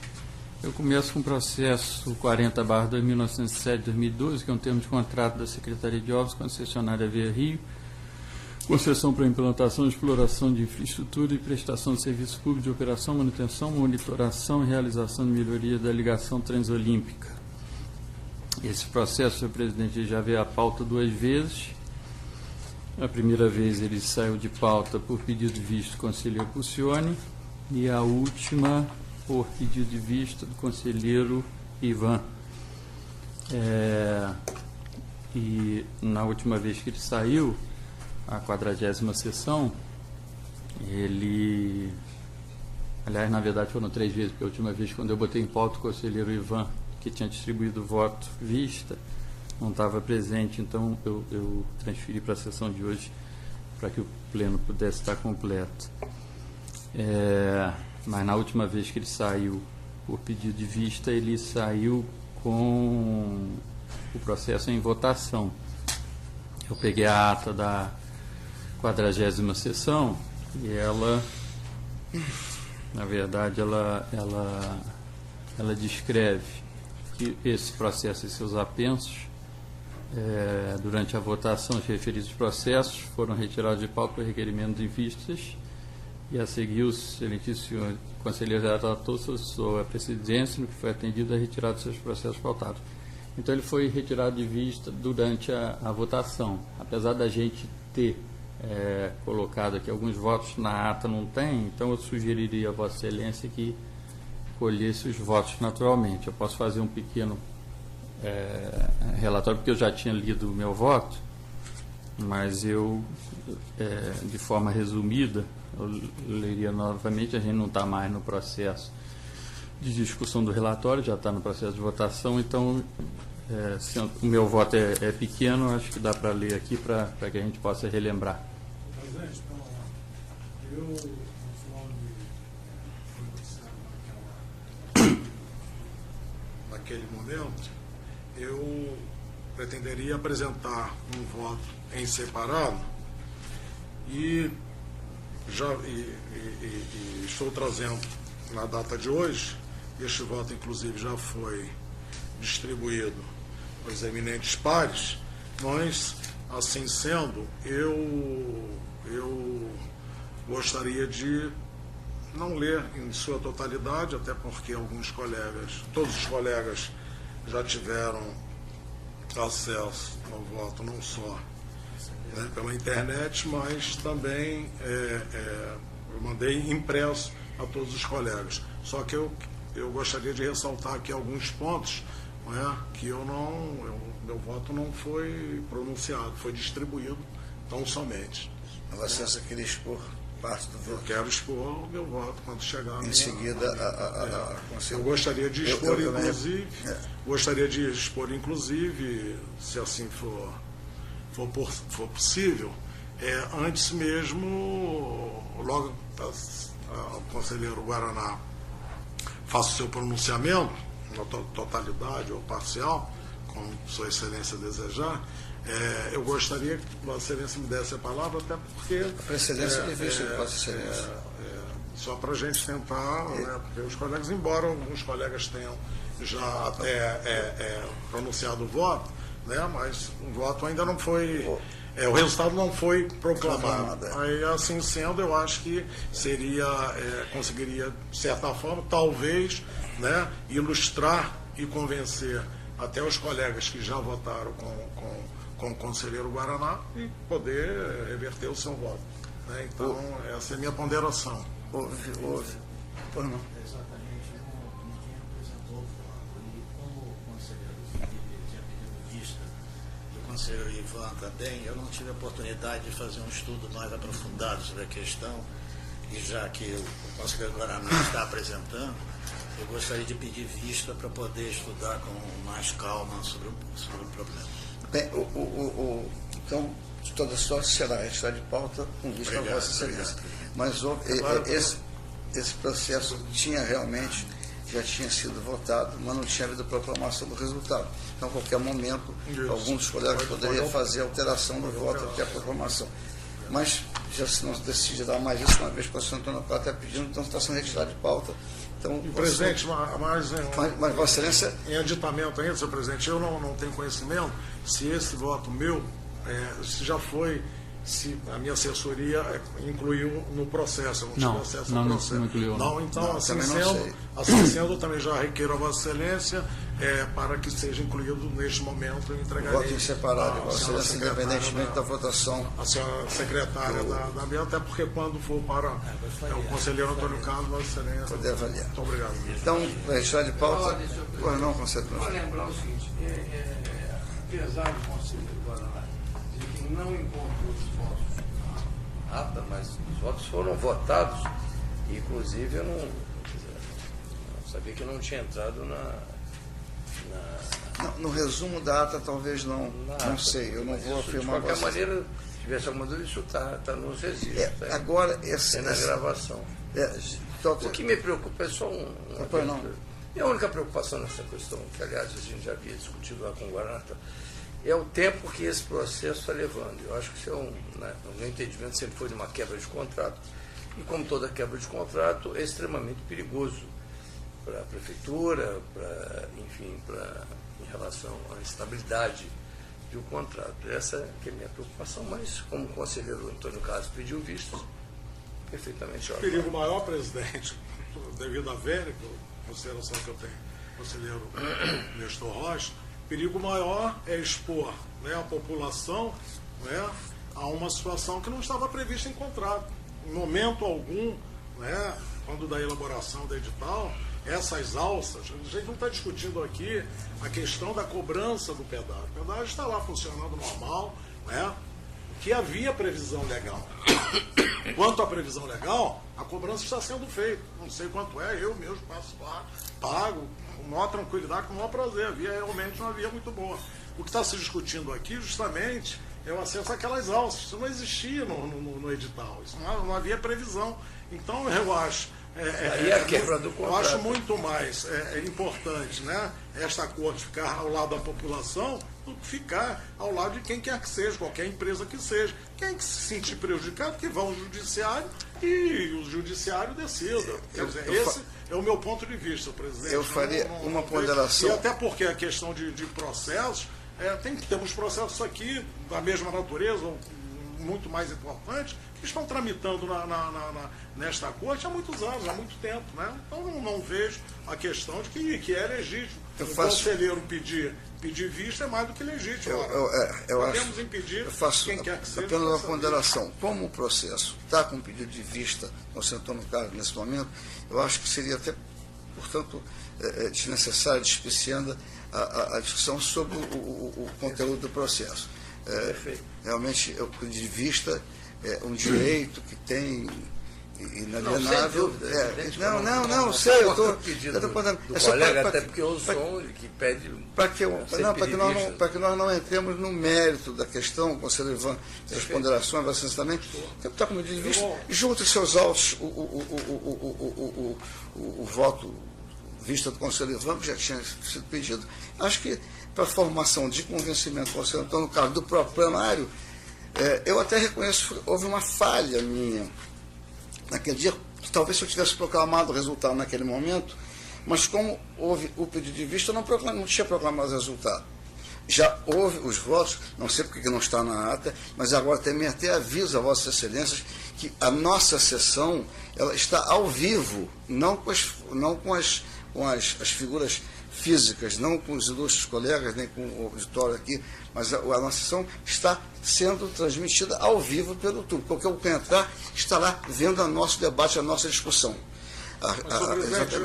Eu começo com o processo 40/2907-2012, que é um termo de contrato da Secretaria de Obras, concessionária Via Rio, concessão para implantação e exploração de infraestrutura e prestação de serviços públicos de operação, manutenção, monitoração e realização de melhoria da ligação transolímpica. Esse processo, senhor presidente, já veio à pauta 2 vezes. A primeira vez ele saiu de pauta por pedido de vista do conselheiro Puccioni e a última por pedido de vista do conselheiro Ivan. E na última vez que ele saiu, a 40ª sessão, ele... Aliás, na verdade foram 3 vezes, porque a última vez, quando eu botei em pauta o conselheiro Ivan, que tinha distribuído o voto vista, não estava presente, então eu transferi para a sessão de hoje para que o pleno pudesse estar completo. Mas na última vez que ele saiu por pedido de vista, ele saiu com o processo em votação. Eu peguei a ata da 40ª sessão e ela, na verdade, ela descreve que esse processo e seus apensos, durante a votação, os referidos processos foram retirados de pauta por requerimento de vistas e a seguir o excelentíssimo senhor conselheiro relator solicitou a presidência, no que foi atendido, a retirada dos seus processos pautados. Então ele foi retirado de vista durante a votação. Apesar da gente ter colocado aqui alguns votos, na ata não tem, então eu sugeriria a Vossa Excelência que colhesse os votos naturalmente. Eu posso fazer um pequeno relatório, porque eu já tinha lido o meu voto, mas eu, de forma resumida, eu leria novamente. A gente não está mais no processo de discussão do relatório, já está no processo de votação, então, se o meu voto é pequeno, acho que dá para ler aqui para que a gente possa relembrar. Presidente, eu, naquele momento, eu pretenderia apresentar um voto em separado e estou trazendo na data de hoje. Este voto, inclusive, já foi distribuído aos eminentes pares, mas, assim sendo, eu gostaria de não ler em sua totalidade, até porque todos os colegas já tiveram acesso ao voto, não só pela internet, mas também eu mandei impresso a todos os colegas. Só que eu gostaria de ressaltar aqui alguns pontos, que meu voto não foi pronunciado, foi distribuído tão somente. Vossa Excelência queria expor parte do voto. Eu quero expor o meu voto quando chegar. Em seguida, eu gostaria de expor, inclusive, se assim for possível, antes mesmo, logo o conselheiro Guaraná faça o seu pronunciamento, na totalidade ou parcial, como Sua Excelência desejar, eu gostaria que Vossa Excelência me desse a palavra, até porque... A precedência de vista de Vossa Excelência. Só para a gente tentar, né, porque os colegas, embora alguns colegas tenham já até pronunciado o voto, né, mas o voto ainda não foi... o resultado não foi proclamado. Aí, assim sendo, eu acho que conseguiria, de certa forma, talvez, né, ilustrar e convencer até os colegas que já votaram com o conselheiro Guaraná e poder reverter o seu voto. Né? Então, essa é a minha ponderação. Houve. Pois não. Exatamente, ninguém apresentou o voto. E como o conselheiro Felipe tinha pedido vista, e o conselheiro Ivan também, eu não tive a oportunidade de fazer um estudo mais aprofundado sobre a questão, e já que o conselheiro Guaraná está apresentando, eu gostaria de pedir vista para poder estudar com mais calma sobre o problema. Bem, então, toda sorte será registrada de pauta com vista a Vossa Excelência. Mas esse processo já tinha sido votado, mas não tinha havido proclamação do resultado. Então, a qualquer momento, algum dos colegas poderia fazer alteração do voto até a proclamação. Mas já se não decidirá mais isso, uma vez que o senhor Antônio Carlos está pedindo, então está sendo registrado de pauta. Então, presidente, mas Vossa Excelência... Em aditamento ainda, senhor presidente, eu não tenho conhecimento se esse voto meu, se já foi, se a minha assessoria incluiu no processo. Eu não tive acesso ao processo. Não incluiu. Não, então, Não, assim sei. sendo, eu também já requeiro a Vossa Excelência para que seja incluído neste momento. Eu entregarei voto em separado, Vossa Excelência, independentemente da votação. A senhora secretária da minha, até porque quando for para o conselheiro Antônio Carlos, Vossa Excelência. Poder avaliar. Muito obrigado. Então, registrar de pauta. Pois não, conselheiro. Só lembrar o seguinte, apesar do conselheiro Guaraná dizer que não encontrou os votos na ata, mas os votos foram votados, e inclusive eu não sabia que não tinha entrado No resumo da ata, talvez não. Não sei, eu não vou afirmar. De qualquer maneira, se tivesse alguma dúvida, isso está nos registros. Agora, tem na gravação. O que me preocupa é só e a única preocupação nessa questão, que aliás a gente já havia discutido lá com o Guaraná, é o tempo que esse processo está levando. Eu acho que isso o meu entendimento sempre foi de uma quebra de contrato, e como toda quebra de contrato, é extremamente perigoso para a prefeitura, em relação à estabilidade do contrato. Essa que é a minha preocupação, mas como o conselheiro Antônio Carlos pediu vistas, perfeitamente óbvio. Perigo maior, presidente, devido à velha consideração que eu tenho, conselheiro Nestor Rocha, perigo maior é expor, né, a população, né, a uma situação que não estava prevista em contrato. Em momento algum, né, quando da elaboração do edital, essas alças, a gente não está discutindo aqui a questão da cobrança do pedágio. O pedágio está lá funcionando normal, né, que havia previsão legal. Quanto à previsão legal, a cobrança está sendo feita. Não sei quanto é, eu mesmo passo lá, pago, com maior tranquilidade, com maior prazer. Havia realmente uma via muito boa. O que está se discutindo aqui, justamente, é o acesso àquelas alças. Isso não existia no edital, isso não havia previsão. Então, eu acho... eu acho muito mais importante, né, esta corte ficar ao lado da população do que ficar ao lado de quem quer que seja, qualquer empresa que seja. Quem que se sentir prejudicado, que vá ao judiciário e o judiciário decida. Quer dizer, esse é o meu ponto de vista, presidente. Eu faria uma ponderação. E até porque a questão de processos, temos processos aqui da mesma natureza, ou muito mais importantes, que estão tramitando nesta corte há muitos anos, há muito tempo, né? Então não vejo a questão de que é legítimo. O conselheiro pedir vista é mais do que legítimo. Podemos impedir quem quer que seja. Apenas uma ponderação. Como o processo está com pedido de vista no senhor Antônio Carlos nesse momento, eu acho que seria até, portanto, desnecessário, despiciando a discussão sobre o conteúdo do processo. Realmente, o pedido de vista é um direito que tem inalienável. Não, sei, eu estou contando. É só até porque eu sou que pede. Para que nós não entremos no mérito da questão, o conselheiro Ivan, as ponderações, vocês também, está com pedido de vista, junte seus autos o voto vista do Conselho Ivan, que já tinha sido pedido. Acho que para a formação de convencimento do Conselho, então, no caso do próprio plenário, eu até reconheço que houve uma falha minha naquele dia. Talvez se eu tivesse proclamado o resultado naquele momento, mas como houve o pedido de vista, eu não tinha proclamado o resultado. Já houve os votos, não sei porque não está na ata, mas agora também até aviso a Vossas Excelências que a nossa sessão ela está ao vivo, não com as figuras físicas, não com os ilustres colegas, nem com o auditório aqui, mas a nossa sessão está sendo transmitida ao vivo pelo YouTube. Qualquer um que entrar estará vendo o nosso debate, a nossa discussão. Presidente,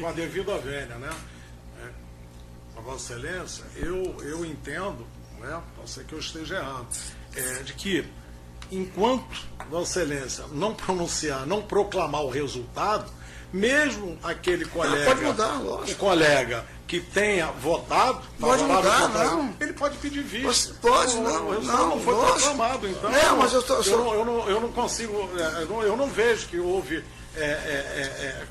com a devida velha, né? A Vossa Excelência, eu entendo, né, pode ser que eu esteja errado, de que enquanto Vossa Excelência não pronunciar, não proclamar o resultado, mesmo aquele colega, pode mudar, lógico. o colega que tenha votado, pode mudar, não. ele pode pedir vista. Pode, o não, resultado não foi lógico. proclamado, então Mas eu não consigo, eu não vejo que houve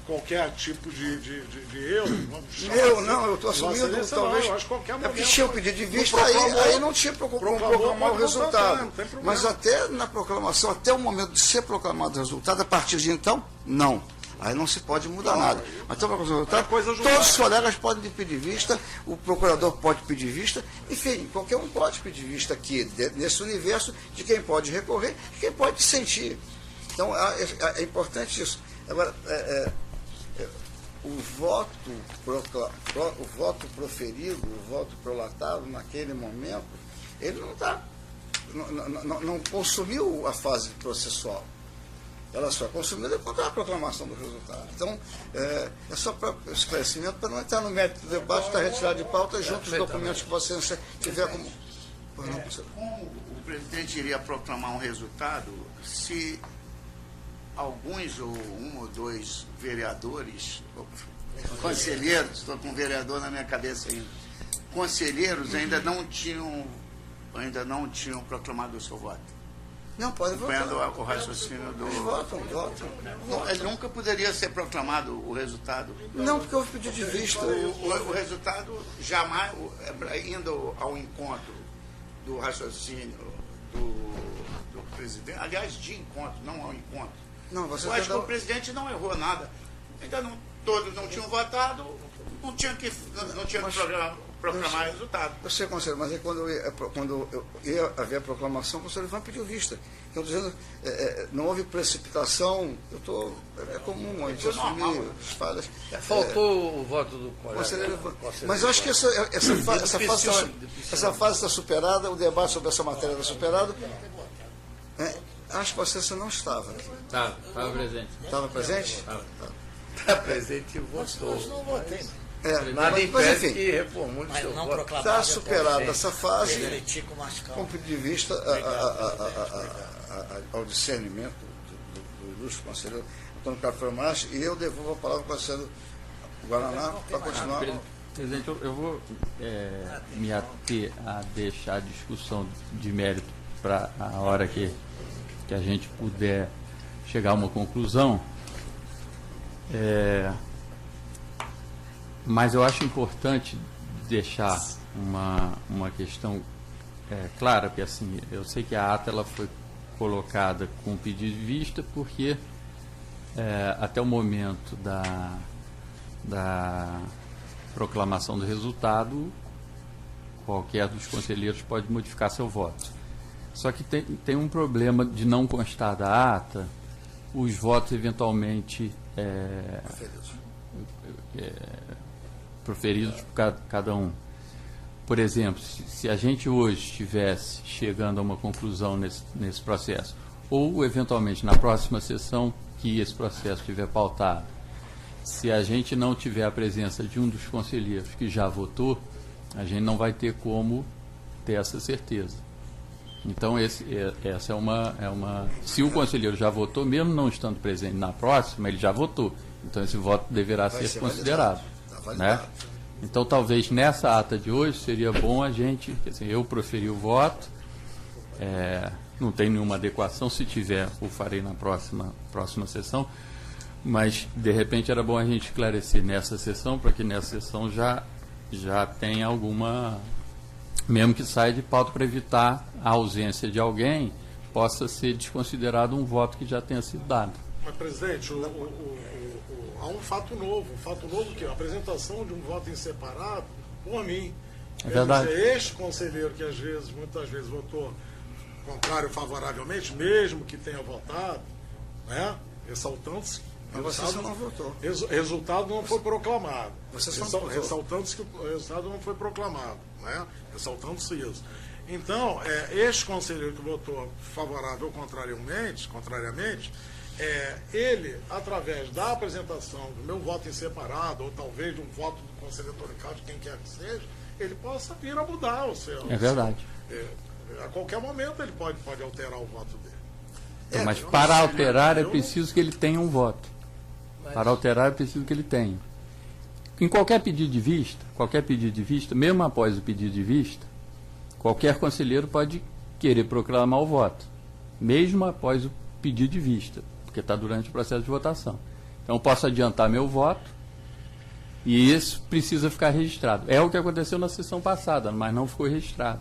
qualquer tipo de erro. Eu estou assumindo, talvez. Eu acho que qualquer momento, porque tinha o pedido de vista, aí não tinha como proclamar o resultado. Mas até na proclamação, até o momento de ser proclamado o resultado, a partir de então, não. Aí não se pode mudar nada. Mas todos os colegas podem pedir vista, o procurador pode pedir vista, enfim, qualquer um pode pedir vista aqui, nesse universo de quem pode recorrer e quem pode sentir. Então, é importante isso. Agora, o voto proferido, o voto prolatado naquele momento, ele não consumiu a fase processual. Ela só é consumida contra a proclamação do resultado. Então, é só para esclarecimento, para não entrar no mérito do debate, está retirado de pauta junto os documentos que você tiver como... Como o presidente iria proclamar um resultado se alguns ou um ou dois vereadores, conselheiros, estou com vereador na minha cabeça ainda, conselheiros ainda não tinham proclamado o seu voto. Não, pode votar. Acompanhando o raciocínio do... Votam. Ele nunca poderia ser proclamado o resultado. Não, porque houve pedido de vista. O resultado jamais, indo ao encontro do raciocínio do presidente, aliás, de encontro, não ao encontro. Eu acho que o presidente não errou nada. Ainda todos não tinham votado, não tinha que proclamar resultado. Eu sei, conselheiro, mas quando eu ia haver a proclamação, o conselheiro Ivan pediu vista. Então, dizendo, não houve precipitação, é comum a gente assumir as falhas. Faltou o voto do conselheiro Ivan. Mas eu acho que essa fase está superada, o debate sobre essa matéria está superado. Acho que você não estava aqui. Estava presente. Estava presente? Está presente e votou. Eu não votei. Nada impede que reformule seu voto. Está superada essa fase, com com ponto de vista ao discernimento do ilustre conselheiro Antônio Carlos Framacho, e eu devolvo a palavra ao conselheiro Guaraná para continuar. Presidente, eu vou me ater a deixar a discussão de mérito para a hora que a gente puder chegar a uma conclusão. Mas eu acho importante deixar uma questão clara, porque assim, eu sei que a ata ela foi colocada com pedido de vista, porque até o momento da proclamação do resultado, qualquer dos conselheiros pode modificar seu voto. Só que tem um problema de não constar da ata os votos eventualmente proferidos por cada um. Por exemplo, se a gente hoje estivesse chegando a uma conclusão nesse processo, ou eventualmente na próxima sessão que esse processo estiver pautado, se a gente não tiver a presença de um dos conselheiros que já votou, a gente não vai ter como ter essa certeza. Então, essa é uma... Se o conselheiro já votou, mesmo não estando presente na próxima, ele já votou. Então, esse voto deverá ser considerado. Né? Então, talvez nessa ata de hoje seria bom a gente... Quer dizer, eu proferi o voto, não tem nenhuma adequação, se tiver, o farei na próxima sessão, Mas, de repente, era bom a gente esclarecer nessa sessão, para que nessa sessão já tenha alguma, mesmo que saia de pauta, para evitar a ausência de alguém, possa ser desconsiderado um voto que já tenha sido dado. Mas, presidente, há um fato novo que é a apresentação de um voto em separado por mim. É verdade. Este conselheiro que muitas vezes votou contrário favoravelmente, mesmo que tenha votado, né, ressaltando-se. Mas você só não votou. Resultado não foi proclamado. Você só não votou. Ressaltando-se que o resultado não foi proclamado, né? Ressaltando-se isso. Então, este conselheiro que votou favorável ou contrariamente, ele, através da apresentação do meu voto em separado, ou talvez de um voto do conselheiro Tonical, de quem quer que seja, ele possa vir a mudar o seu. É verdade. A qualquer momento ele pode alterar o voto dele. Então, mas para alterar é preciso que ele tenha um voto. Para alterar é preciso que ele tenha. Em qualquer pedido de vista, mesmo após o pedido de vista, qualquer conselheiro pode querer proclamar o voto, mesmo após o pedido de vista, porque está durante o processo de votação. Então, eu posso adiantar meu voto e isso precisa ficar registrado. É o que aconteceu na sessão passada, mas não ficou registrado.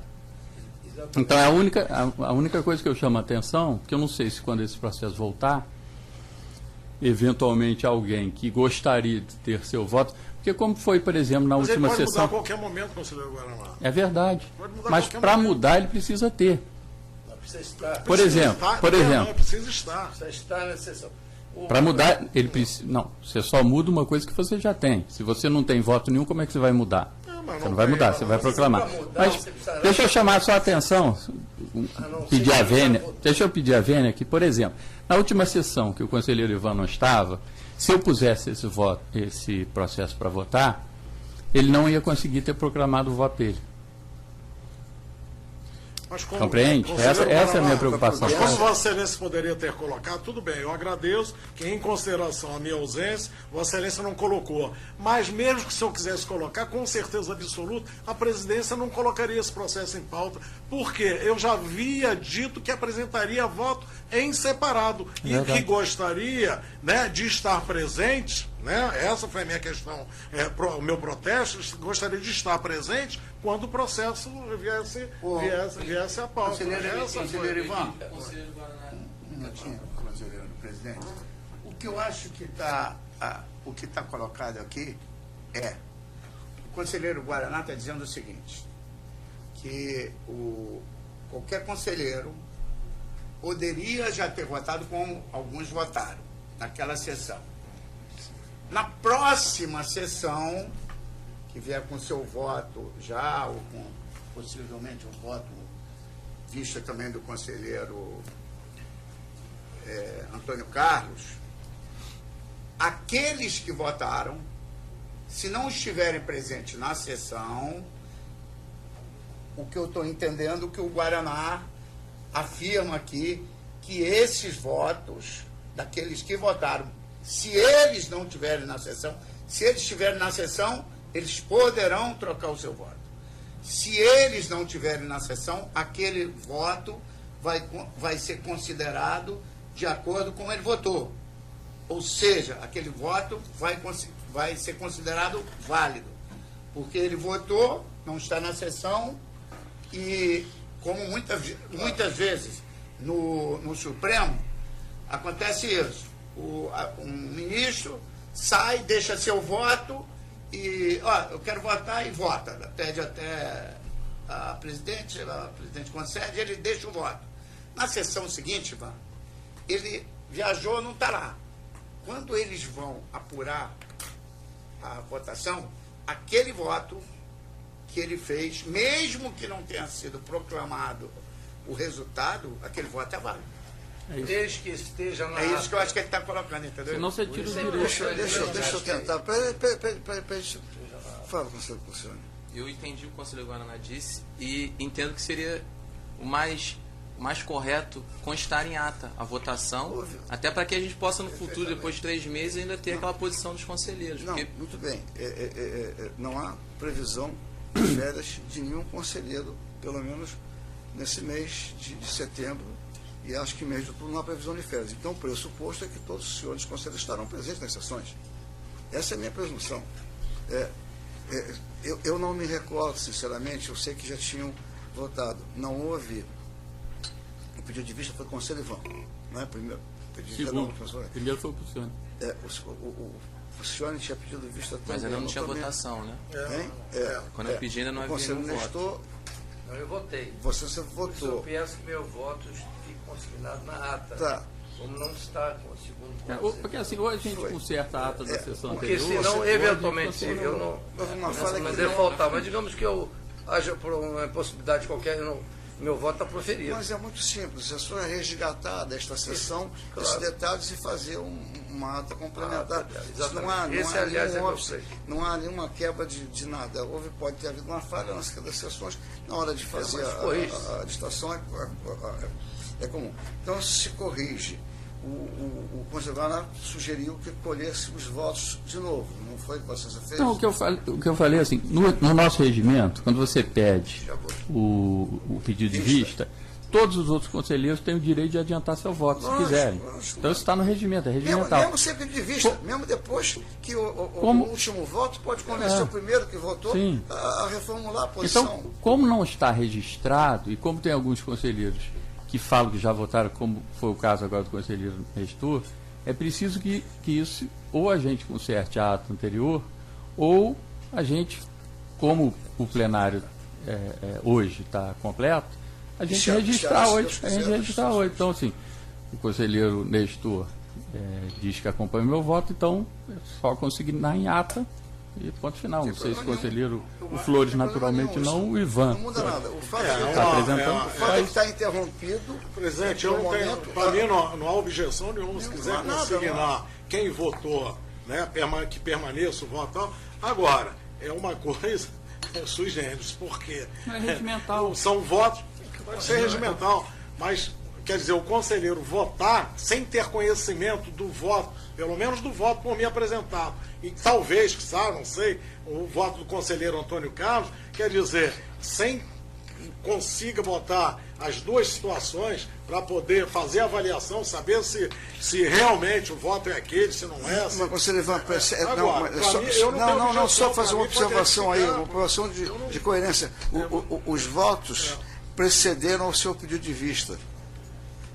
Então, a única coisa que eu chamo a atenção, que eu não sei se quando esse processo voltar, eventualmente alguém que gostaria de ter seu voto, porque como foi, por exemplo, na última sessão... Mas ele pode mudar a qualquer momento, conselheiro Guaraná. É verdade. Mas para mudar ele precisa ter. Não precisa estar. Por exemplo, Não, precisa estar. Precisa estar na sessão. Para mudar, ele precisa... Não, você só muda uma coisa que você já tem. Se você não tem voto nenhum, como é que você vai mudar? Você não vai mudar, você vai proclamar. Mas deixa eu chamar a sua atenção, pedir a vênia. Deixa eu pedir a vênia aqui, por exemplo, na última sessão que o conselheiro Ivan não estava, se eu pusesse esse processo para votar, ele não ia conseguir ter proclamado o voto dele. Mas como, compreende? Essa é a minha preocupação. Como Vossa Excelência poderia ter colocado, tudo bem, eu agradeço que, em consideração à minha ausência, Vossa Excelência não colocou. Mas mesmo que o senhor quisesse colocar, com certeza absoluta, a presidência não colocaria esse processo em pauta, porque eu já havia dito que apresentaria voto em separado e que gostaria, né, de estar presente, né, essa foi a minha questão, o meu protesto, gostaria de estar presente quando o processo viesse a pauta. Conselheiro Ivan, um minutinho, conselheiro presidente. O que eu acho que está colocado aqui é, o conselheiro Guaraná está dizendo o seguinte, que qualquer conselheiro poderia já ter votado como alguns votaram naquela sessão. Na próxima sessão, que vier com seu voto já, ou com possivelmente um voto vista também do conselheiro Antônio Carlos, aqueles que votaram, se não estiverem presentes na sessão, o que eu estou entendendo que o Guaraná afirma aqui que esses votos daqueles que votaram, se eles não estiverem na sessão, se eles estiverem na sessão, eles poderão trocar o seu voto. Se eles não estiverem na sessão, aquele voto vai ser considerado de acordo com ele votou. Ou seja, aquele voto vai ser considerado válido, porque ele votou, não está na sessão, e como muitas vezes no Supremo acontece isso. Um ministro sai, deixa seu voto e, eu quero votar e vota. Pede até a presidente concede, ele deixa o voto. Na sessão seguinte, Ivan, ele viajou, não está lá. Quando eles vão apurar a votação, aquele voto que ele fez, mesmo que não tenha sido proclamado o resultado, aquele voto é válido. Desde que esteja na... É isso que eu acho que ele está colocando, entendeu? Senão você tira o direito. Deixa eu tentar. Fala, conselheiro Pulcione. Eu entendi o que o conselheiro Guaraná disse e entendo que seria o mais correto constar em ata a votação, até para que a gente possa no futuro, depois de 3 meses, ainda ter aquela posição dos conselheiros. Não, porque... muito bem. Não há previsão de férias de nenhum conselheiro, pelo menos nesse mês de setembro e acho que em mês de outubro não há previsão de férias. Então, o pressuposto é que todos os senhores conselheiros estarão presentes nas sessões. Essa é a minha presunção. Eu não me recordo, sinceramente, eu sei que já tinham votado. Não houve. O pedido de vista foi com o Conselho Ivan, não é? Primeiro. Segundo. Primeiro foi o Pucione. O senhor tinha pedido vista também. Mas ainda não tinha votação, né? Quando eu pedi ainda não havia Conselho nenhum voto. Nestor, Não, eu votei. você Eu votou. peço que meu voto fique consignado na ata. Tá. Como não está com o segundo Porque assim, ou a gente conserta a ata da sessão Porque anterior. senão, ou a gente eventualmente, conserta- eu não. Houve uma falha Mas que deve faltar. Mas digamos que eu haja por uma possibilidade qualquer, meu voto está proferido. Mas é muito simples, é só resgatar desta sessão claro. esses detalhes e fazer uma ata complementar. exatamente. Não há, Esse, aliás, é meu óbice, pleito. não há nenhuma quebra de nada. Pode ter havido uma falha nas sessões, na hora de fazer mas corrige. a distração é comum. Então se corrige. O conselheiro sugeriu que colhesse os votos de novo, não foi o que você fez? Não, o que eu falei assim, no nosso regimento, quando você pede o pedido de vista, todos os outros conselheiros têm o direito de adiantar seu voto, se quiserem. Então isso está no regimento, é regimental. Mesmo sem pedido de vista, mesmo depois que o Como- último voto pode convencer o primeiro que votou Sim. a reformular a posição. Então, como não está registrado, e como tem alguns conselheiros que falam que já votaram, como foi o caso agora do conselheiro Nestor, é preciso que isso, ou a gente conserte a ata anterior, ou a gente, como o plenário hoje está completo, a gente Se registrar Deus hoje. quiser, A gente registrar hoje. Então, assim, o conselheiro Nestor diz que acompanha o meu voto, então é só consignar em ata e ponto final. Não sei se o conselheiro, o Flores naturalmente não, o Ivan. Não muda nada. O fato Está apresentando. o fato é que está interrompido. Presidente, eu não tenho, para mim não há objeção nenhuma, se quiser não há nada, consignar quem votou, né, que permaneça o voto tal. Agora, é uma coisa sui generis, porque Não é regimental. são votos, pode ser regimental, mas quer dizer, o conselheiro votar sem ter conhecimento do voto, pelo menos do voto por mim apresentado, e talvez, não sei, o voto do conselheiro Antônio Carlos, quer dizer, sem consiga botar as duas situações para poder fazer a avaliação, saber se realmente o voto é aquele, se não é. Mas, conselheiro Ivan, Agora, pra mim, eu não tenho não, objeção, só fazer pra uma mim pode observação aí, ficar. uma observação de coerência. Os votos precederam ao seu pedido de vista.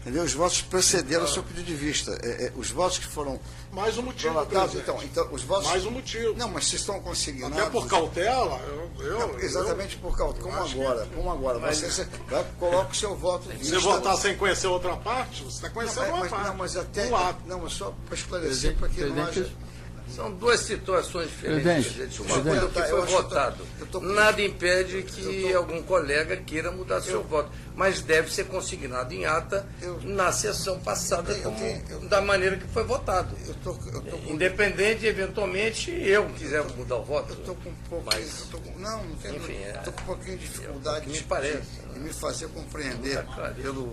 Entendeu? Os votos precederam ao seu pedido de vista. Os votos que foram Mais um motivo, relatados, presidente. então, os votos. Mais um motivo. Não, mas se estão consignados. Até por cautela, Não, exatamente por cautela. Como agora. Você coloca o seu voto. de Se vista. votar sem conhecer outra parte, você está conhecendo uma parte. Mas até. Um lado. Não, mas só para esclarecer, para que não haja. São duas situações diferentes. Presidente, Presidente. Uma presidente. coisa que Eu foi acho que votado. eu tô- Nada impede que algum colega queira mudar seu voto. Mas deve ser consignado em ata na sessão passada, da maneira que foi votado. Eu tô com Independente, eventualmente, eu quiser mudar o voto. Eu estou com um pouco. Não tenho. Enfim, Estou com um pouquinho de dificuldade me parece, de me fazer compreender Claro. pelo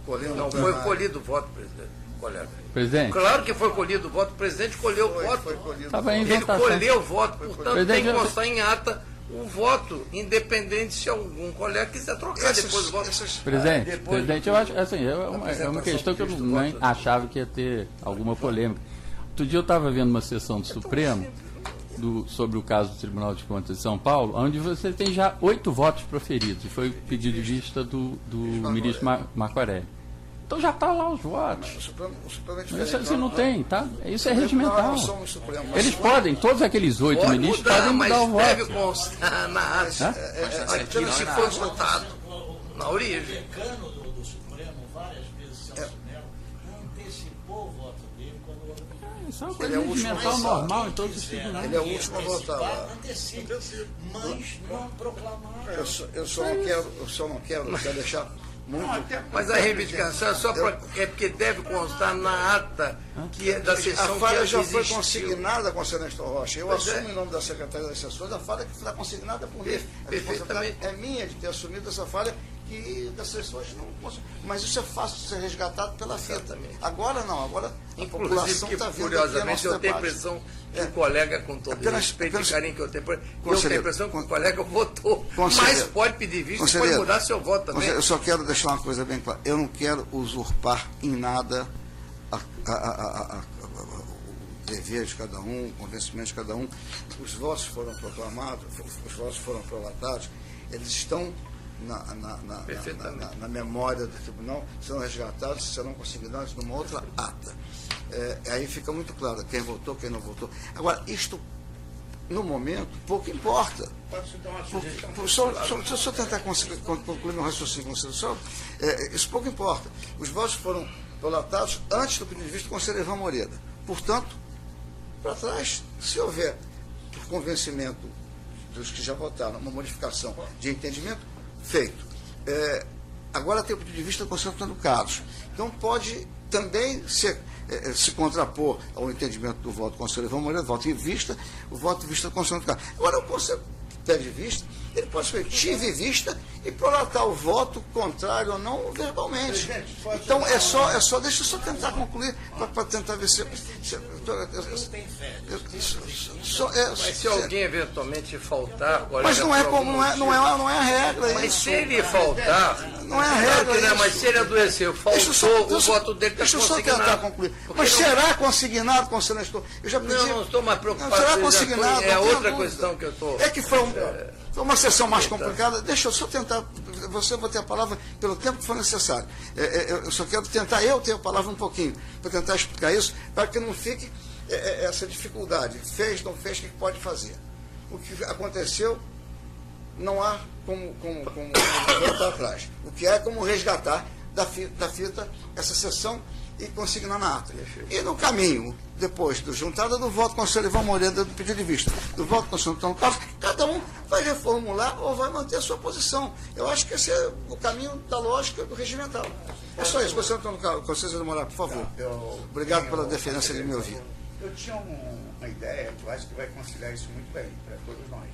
colhendo Não, foi colhido o voto, presidente, colega. Presidente, Claro que foi colhido o voto, o presidente colheu o voto. Foi colhido. estava em Ele votação. colheu o voto, portanto tem Presidente, que constar em ata o voto, independente se algum colega quiser trocar depois o voto. Presidente, Depois- presidente, eu acho assim, é uma questão que eu nem achava que ia ter alguma polêmica. Outro dia eu estava vendo uma sessão do Supremo sobre o caso do Tribunal de Contas de São Paulo, onde você tem já 8 votos proferidos, e foi o pedido de vista do ministro Marco Aurélio. Então já está lá os votos. O Supremo é Isso diferente. assim não tem, tá? Isso é regimental. Não somos Supremo. mas- Eles podem, todos aqueles 8 Pode ministros mudar, podem mas mudar o deve voto. constar na ata. Aquilo se foi votado na origem. O decano do Supremo, várias vezes, Celso Mello, antecipou o voto dele quando Isso é uma Ele coisa é o último regimental a votar. normal em todos os tribunais. Ele é o último a votar lá. antecipa, mas não proclamar. Eu só não quero deixar muito. Mas a reivindicação é só é porque deve constar na ata que é da A sessão falha que já foi existiu. consignada com o senhor Nestor Rocha. Eu Pois assumo é. em nome da Secretaria das Sessões a falha que foi consignada por mim. A Perfeitamente. responsabilidade é minha de ter assumido essa falha que das pessoas não conseguem. Mas isso é fácil de ser resgatado pela fita. Exatamente. Agora não, agora a Inclusive, população que, está vendo curiosamente, eu tenho a debate. impressão que o colega, com todo respeito e carinho que eu tenho, eu tenho a impressão que o colega votou, mas pode pedir vista e pode mudar seu voto também. Eu só quero deixar uma coisa bem clara. Eu não quero usurpar em nada o dever de cada um, o convencimento de cada um. Os votos foram proclamados, os votos foram prolatados, eles estão na memória do tribunal, serão resgatados, serão consignados numa outra ata. Aí fica muito claro quem votou, quem não votou. Agora, isto, no momento, pouco importa. Deixa eu tentar concluir meu raciocínio constitucional. Isso pouco importa. Os votos foram prolatados antes do pedido de vista do conselheiro Ivan Moreda. Portanto, para trás, se houver, por convencimento dos que já votaram, uma modificação de entendimento, feito. Agora tem o pedido de vista do conselheiro Antônio Carlos. Então pode também se contrapor ao entendimento do voto do conselheiro Ivan Moreda, voto em vista, o voto de vista do conselheiro Antônio Carlos. Agora o conselheiro pede vista, ele pode ser tive vista e prolatar o voto contrário ou não verbalmente. Então deixa eu só tentar concluir para tentar ver se mas se alguém eventualmente faltar, mas não é a regra. Mas se ele faltar, não é a regra. Não, mas se ele adoeceu, faltou, o voto dele está consignado. Deixa eu só tentar concluir. Mas será consignado, conselheiro? Eu já pedi. Não estou mais preocupado. Será consignado? É outra questão que eu estou. É que foi uma sessão mais complicada. Deixa eu só tentar. Você vai ter a palavra pelo tempo que for necessário. Eu só quero tentar ter a palavra um pouquinho, para tentar explicar isso, para que não fique essa dificuldade. Fez, não fez, o que pode fazer? O que aconteceu, não há como voltar atrás. O que é como resgatar da fita essa sessão e consignar na ata. E no caminho, depois do juntada do voto com o conselheiro Ivan Moreda, do pedido de vista, do voto com o conselheiro Antônio Carlos, cada um vai reformular ou vai manter a sua posição. Eu acho que esse é o caminho da lógica do regimental. É só isso, conselheiro Antônio Carlos, conselheiro Moraes, por favor. Obrigado pela deferência de me ouvir. Eu tinha uma ideia que eu acho que vai conciliar isso muito bem para todos nós.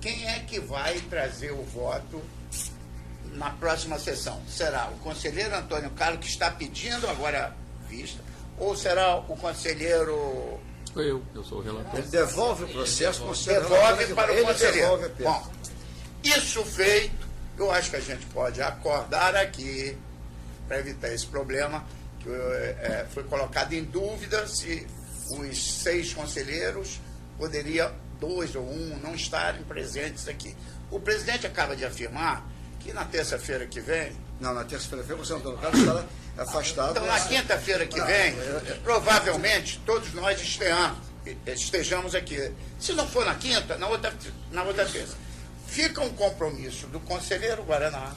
Quem é que vai trazer o voto na próxima sessão? Será o conselheiro Antônio Carlos, que está pedindo agora vista, ou será o conselheiro... Eu sou o relator. Ele devolve o processo, devolve para o conselheiro. Devolve. Bom, isso feito, eu acho que a gente pode acordar aqui, para evitar esse problema, que foi colocado em dúvida se os 6 conselheiros poderiam, 2 ou 1, não estarem presentes aqui. O presidente acaba de afirmar que na terça-feira que vem... Não, na terça-feira o conselheiro Antônio Carlos estará afastado. Então, na quinta-feira que vem, provavelmente, todos nós estejamos aqui. Se não for na quinta, na outra terça. Fica um compromisso do conselheiro Guaraná,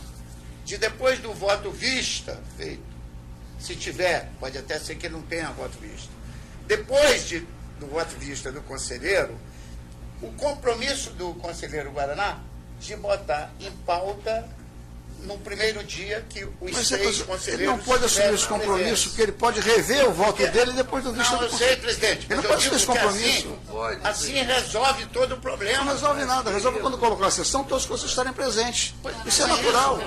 de depois do voto vista feito, se tiver, pode até ser que ele não tenha voto vista, depois do voto vista do conselheiro, o compromisso do conselheiro Guaraná de botar em pauta no primeiro dia que os 6 conselheiros... Ele não pode assumir esse compromisso, porque ele pode rever o voto dele depois do vista do conselheiro. Não, eu sei, presidente. Ele não pode assumir esse compromisso. Assim resolve todo o problema. Não resolve nada. Resolve quando colocar a sessão, todos vocês estarem presentes. Isso é natural.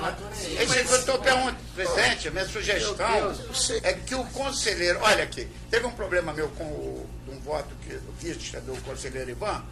É isso que eu estou perguntando, presidente. A minha sugestão é que o conselheiro... Olha aqui, teve um problema meu com um voto do vista do conselheiro Ivan,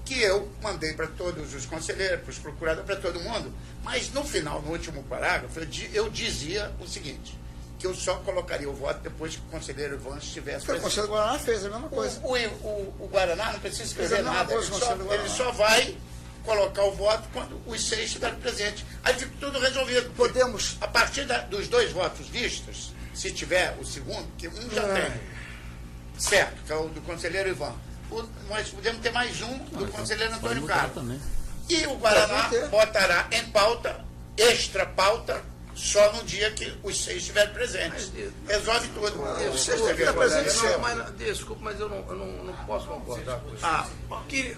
que eu mandei para todos os conselheiros, para os procuradores, para todo mundo, mas no final, no último parágrafo, eu dizia o seguinte, que eu só colocaria o voto depois que o conselheiro Ivan estivesse presente. O conselheiro Guaraná fez a mesma coisa. O Guaraná não precisa escrever nada, ele só vai colocar o voto quando os 6 estiverem presentes. Aí fica tudo resolvido. Podemos... A partir dos 2 votos vistos, se tiver o segundo, que um já tem, certo, que é o do conselheiro Ivan, nós podemos ter mais um do conselheiro Antônio Carlos. E o Guaraná botará em pauta, extra pauta, só no dia que os 6 estiverem presentes. Resolve tudo. Desculpa, mas eu não posso concordar com isso.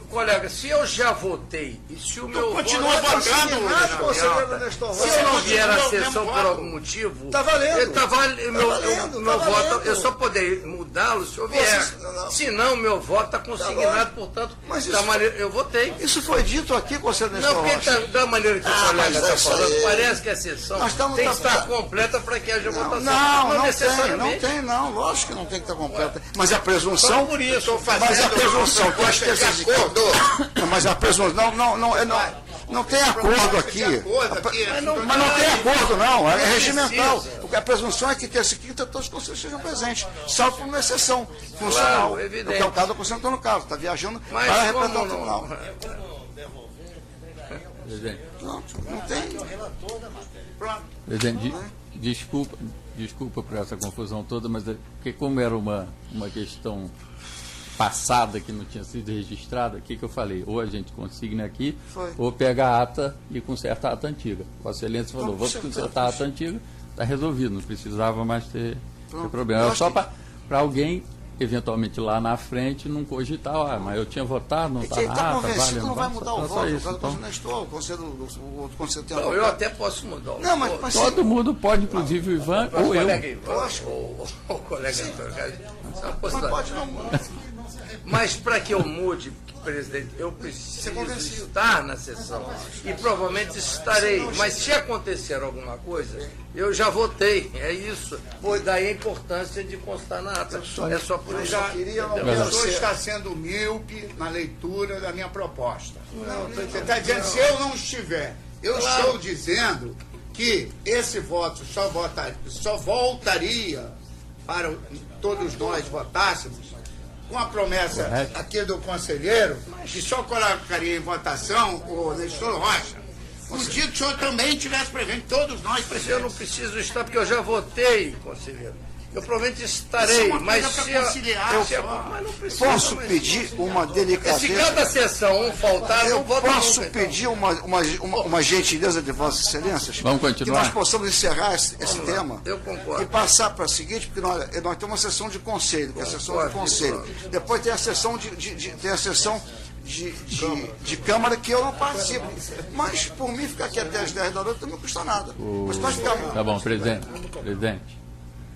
Colega, se eu já votei e se o meu voto... Continua votando, se eu não vier à sessão por algum motivo... Está valendo. Meu voto, eu só poderia mudar mudá-lo se houver. Senão, meu voto está consignado, portanto, Mas da isso- maneira, eu votei. Isso foi dito aqui, conselheiro Nestor Não, porque Rocha. da maneira que o colega mas está isso falando, aí- parece que a sessão Nós estamos tem que estar tratando- completa para que haja votação. Não necessariamente. tem, não. Lógico que não tem que estar completa. Mas a presunção. Só por isso. Mas a presunção que as pessoas de acordo. Mas a presunção. Não tem acordo aqui. Mas não tem acordo, não. É regimental. Porque a presunção é que terça e quinta todos os conselheiros sejam presentes, salvo por uma exceção funcional. Claro, evidente. Que é o caso do conselheiro Antônio Carlos. Está viajando Mas para representar como o tribunal. Presidente, Não tem. presidente, desculpa por essa confusão toda, mas porque como era uma questão passada que não tinha sido registrada, o que eu falei? Ou a gente consigna aqui, Foi. ou pega a ata e conserta a ata antiga. Vossa Excelência falou, Vamos vou consertar. consertar a ata antiga, está resolvido, não precisava mais ter Pronto. problema. Eu Era acho só que- para alguém, eventualmente lá na frente, não cogitar, mas eu tinha votado, não E está quem na está ata, convencido vale, não vai vale, mudar o só voto. isso, O caso do então. conselheiro Nestor, o conselheiro tem Não, eu até posso mudar o Não, mas voto. Todo mundo pode, inclusive o Ivan ou eu. colega Ivan, o colega Antônio Carlos. Isso é uma possibilidade. Pode não. Mas para que eu mude, presidente, eu preciso estar na sessão. E provavelmente estarei. Mas se acontecer alguma coisa, eu já votei. É isso. Daí a importância de constar na ata. É só por isso. O senhor está sendo míope na leitura da minha proposta. Você está dizendo, se eu não estiver, eu estou dizendo que esse voto só voltaria para todos nós votássemos, com a promessa Correto. aqui do conselheiro, que só colocaria em votação o Nestor Rocha. No dia que o senhor também estivesse presente, todos nós Mas eu presentes. não preciso estar, porque eu já votei, conselheiro. Eu provavelmente Isso estarei, é uma mas coisa se pra conciliar, mas não precisa. Posso mas- pedir uma Se delicadeza? cada sessão um faltar, Eu não voto posso nunca, então. pedir uma gentileza de Vossas Excelências? Vamos continuar? Que nós possamos encerrar esse tema. Eu concordo. E passar para a seguinte, porque nós temos uma sessão de conselho, que é a sessão de Concordo, conselho. Depois tem a sessão de Câmara que eu não participo. Mas por mim ficar aqui até as 10 da noite não me custa nada. Mas pode ficar. Tá bom, presidente.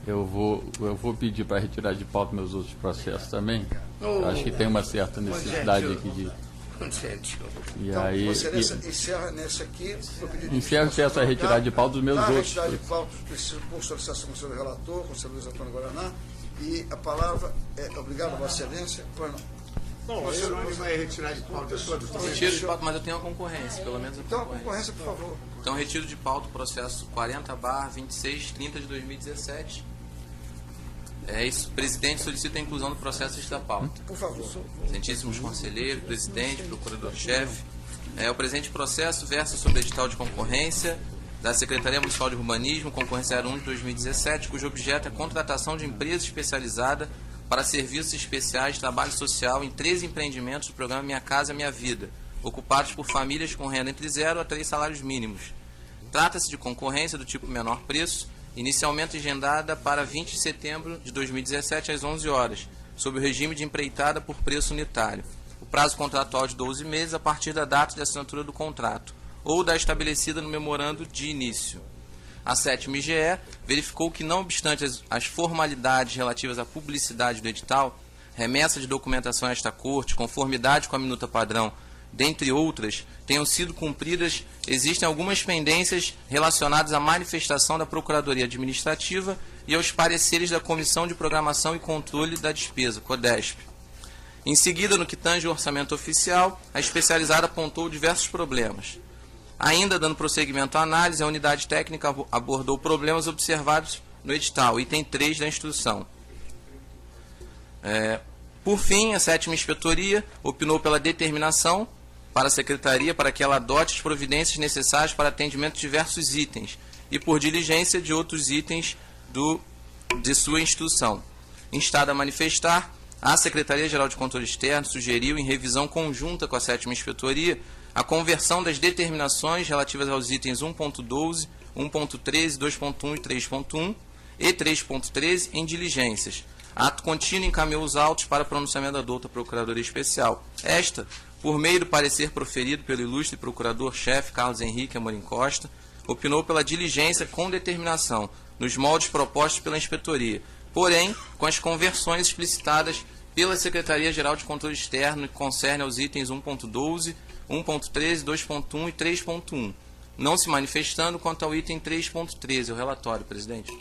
Eu vou pedir para retirar de pauta meus outros processos também. Eu acho que tem uma certa necessidade aqui de. Gente, E Então, aí. Vossa Excelência encerra nesse aqui. Encerro e peço a retirada de pauta dos meus A outros. retirada de pautas por solicitação do senhor relator, conselheiro Luiz Antônio Guaraná. E a palavra é obrigado, Vossa Excelência. Pois não. O senhor vai retirar de pauta todos. Retiro de pauta, mas eu tenho a concorrência, pelo menos a Então, a concorrência. concorrência, por favor. Então, retiro de pauta o processo 40/2630 de 2017. É isso. Presidente solicita a inclusão do processo da pauta. Por favor. Excelentíssimos conselheiros, presidente, procurador-chefe. O presente processo versa sobre o edital de concorrência da Secretaria Municipal de Urbanismo, concorrência 01 de 2017, cujo objeto é a contratação de empresa especializada para serviços especiais de trabalho social em 13 empreendimentos do programa Minha Casa Minha Vida, ocupados por famílias com renda entre 0 a 3 salários mínimos. Trata-se de concorrência do tipo menor preço, inicialmente agendada para 20 de setembro de 2017 às 11 horas, sob o regime de empreitada por preço unitário. O prazo contratual de 12 meses a partir da data de assinatura do contrato, ou da estabelecida no memorando de início. A 7ª IGE verificou que, não obstante as formalidades relativas à publicidade do edital, remessa de documentação a esta Corte, conformidade com a minuta padrão, dentre outras, tenham sido cumpridas, existem algumas pendências relacionadas à manifestação da Procuradoria Administrativa e aos pareceres da Comissão de Programação e Controle da Despesa, CODESP. Em seguida, no que tange o orçamento oficial, a especializada apontou diversos problemas. Ainda dando prosseguimento à análise, a unidade técnica abordou problemas observados no edital, item 3 da instrução. Por fim, a 7ª Inspetoria opinou pela determinação para a Secretaria para que ela adote as providências necessárias para atendimento de diversos itens e por diligência de outros itens de sua instrução. Instada a manifestar, a Secretaria-Geral de Controle Externo sugeriu, em revisão conjunta com a 7ª Inspetoria, a conversão das determinações relativas aos itens 1.12, 1.13, 2.1 e 3.1 e 3.13 em diligências. Ato contínuo encaminhou os autos para pronunciamento da douta Procuradoria Especial. Esta, por meio do parecer proferido pelo ilustre procurador-chefe Carlos Henrique Amorim Costa, opinou pela diligência com determinação, nos moldes propostos pela Inspetoria, porém com as conversões explicitadas pela Secretaria-Geral de Controle Externo que concerne aos itens 1.12, 1.13, 2.1 e 3.1, não se manifestando quanto ao item 3.13, o relatório, presidente.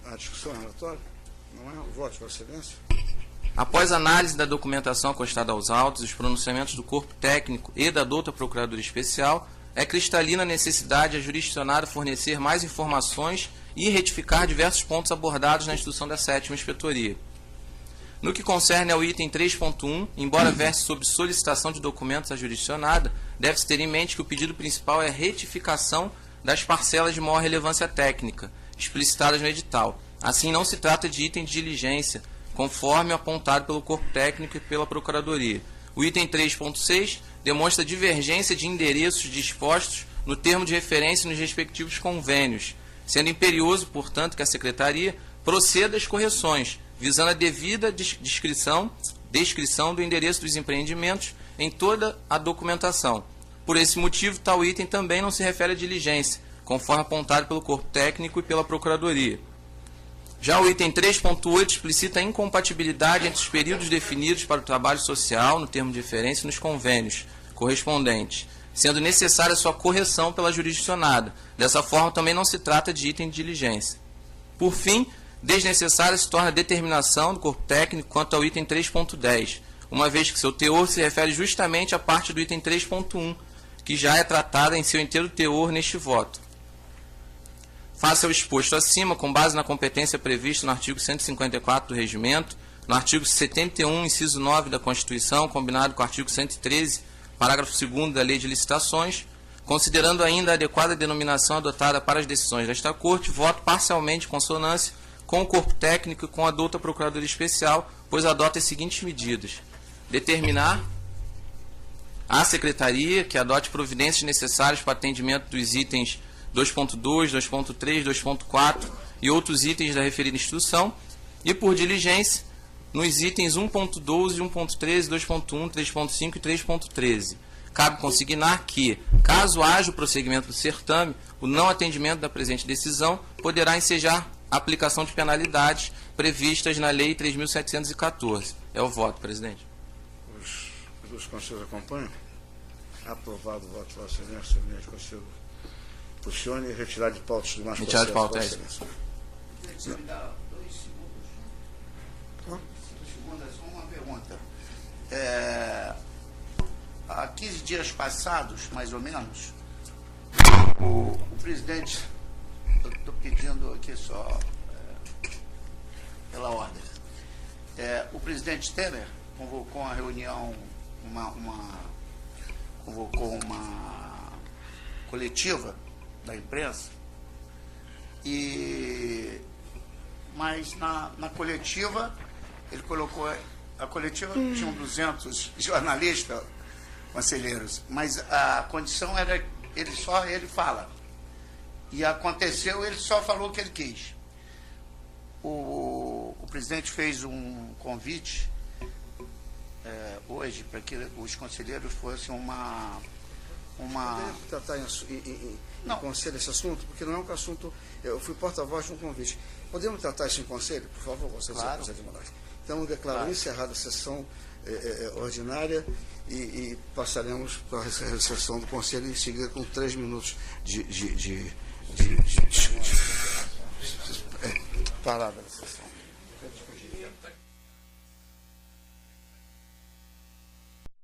A discussão é relatório? Não é o voto, Vossa Excelência? Após análise da documentação acostada aos autos, os pronunciamentos do corpo técnico e da douta Procuradoria Especial, é cristalina a necessidade a jurisdicionada fornecer mais informações e retificar diversos pontos abordados na instrução da 7ª Inspetoria. No que concerne ao item 3.1, embora verse sobre solicitação de documentos à jurisdicionada, deve-se ter em mente que o pedido principal é a retificação das parcelas de maior relevância técnica, explicitadas no edital. Assim, não se trata de item de diligência, conforme apontado pelo corpo técnico e pela Procuradoria. O item 3.6 demonstra divergência de endereços dispostos no termo de referência nos respectivos convênios, sendo imperioso, portanto, que a Secretaria proceda às correções, visando a devida descrição do endereço dos empreendimentos em toda a documentação. Por esse motivo, tal item também não se refere à diligência, conforme apontado pelo corpo técnico e pela Procuradoria. Já o item 3.8 explicita a incompatibilidade entre os períodos definidos para o trabalho social, no termo de referência, nos convênios correspondentes, sendo necessária sua correção pela jurisdicionada. Dessa forma, também não se trata de item de diligência. Por fim, desnecessária se torna a determinação do corpo técnico quanto ao item 3.10, uma vez que seu teor se refere justamente à parte do item 3.1, que já é tratada em seu inteiro teor neste voto. Face ao exposto acima, com base na competência prevista no artigo 154 do Regimento, no artigo 71, inciso 9 da Constituição, combinado com o artigo 113, parágrafo 2º da Lei de Licitações, considerando ainda a adequada denominação adotada para as decisões desta Corte, voto parcialmente em consonância com o corpo técnico e com a douta Procuradoria Especial, pois adota as seguintes medidas: determinar à Secretaria que adote providências necessárias para atendimento dos itens 2.2, 2.3, 2.4 e outros itens da referida instrução, e por diligência nos itens 1.12, 1.13, 2.1, 3.5 e 3.13. Cabe consignar que, caso haja o prosseguimento do certame, o não atendimento da presente decisão poderá ensejar a aplicação de penalidades previstas na Lei 3.714. É o voto, presidente. Os conselheiros acompanham? Aprovado o voto, Vossa Excelência, o conselheiro funcione e retirar de pauta os demais Retirar de pauta, Vossa Excelência. Você me dá 2 segundos? 2 segundos, só uma pergunta. Há 15 dias passados, mais ou menos, o presidente, eu estou pedindo aqui só pela ordem, o presidente Temer convocou uma reunião, convocou uma coletiva da imprensa, mas na coletiva, ele colocou, a coletiva tinham 200 jornalistas, conselheiros, mas a condição era, ele fala, e aconteceu, ele só falou o que ele quis. O presidente fez um convite hoje para que os conselheiros fossem uma Podemos tratar em conselho esse assunto, porque não é um assunto. Eu fui porta-voz de um convite. Podemos tratar isso em conselho, por favor, Vossa Excelência de Moraes? Então, eu declaro encerrada a sessão ordinária e passaremos para a sessão do conselho em seguida com 3 minutos de parada da sessão.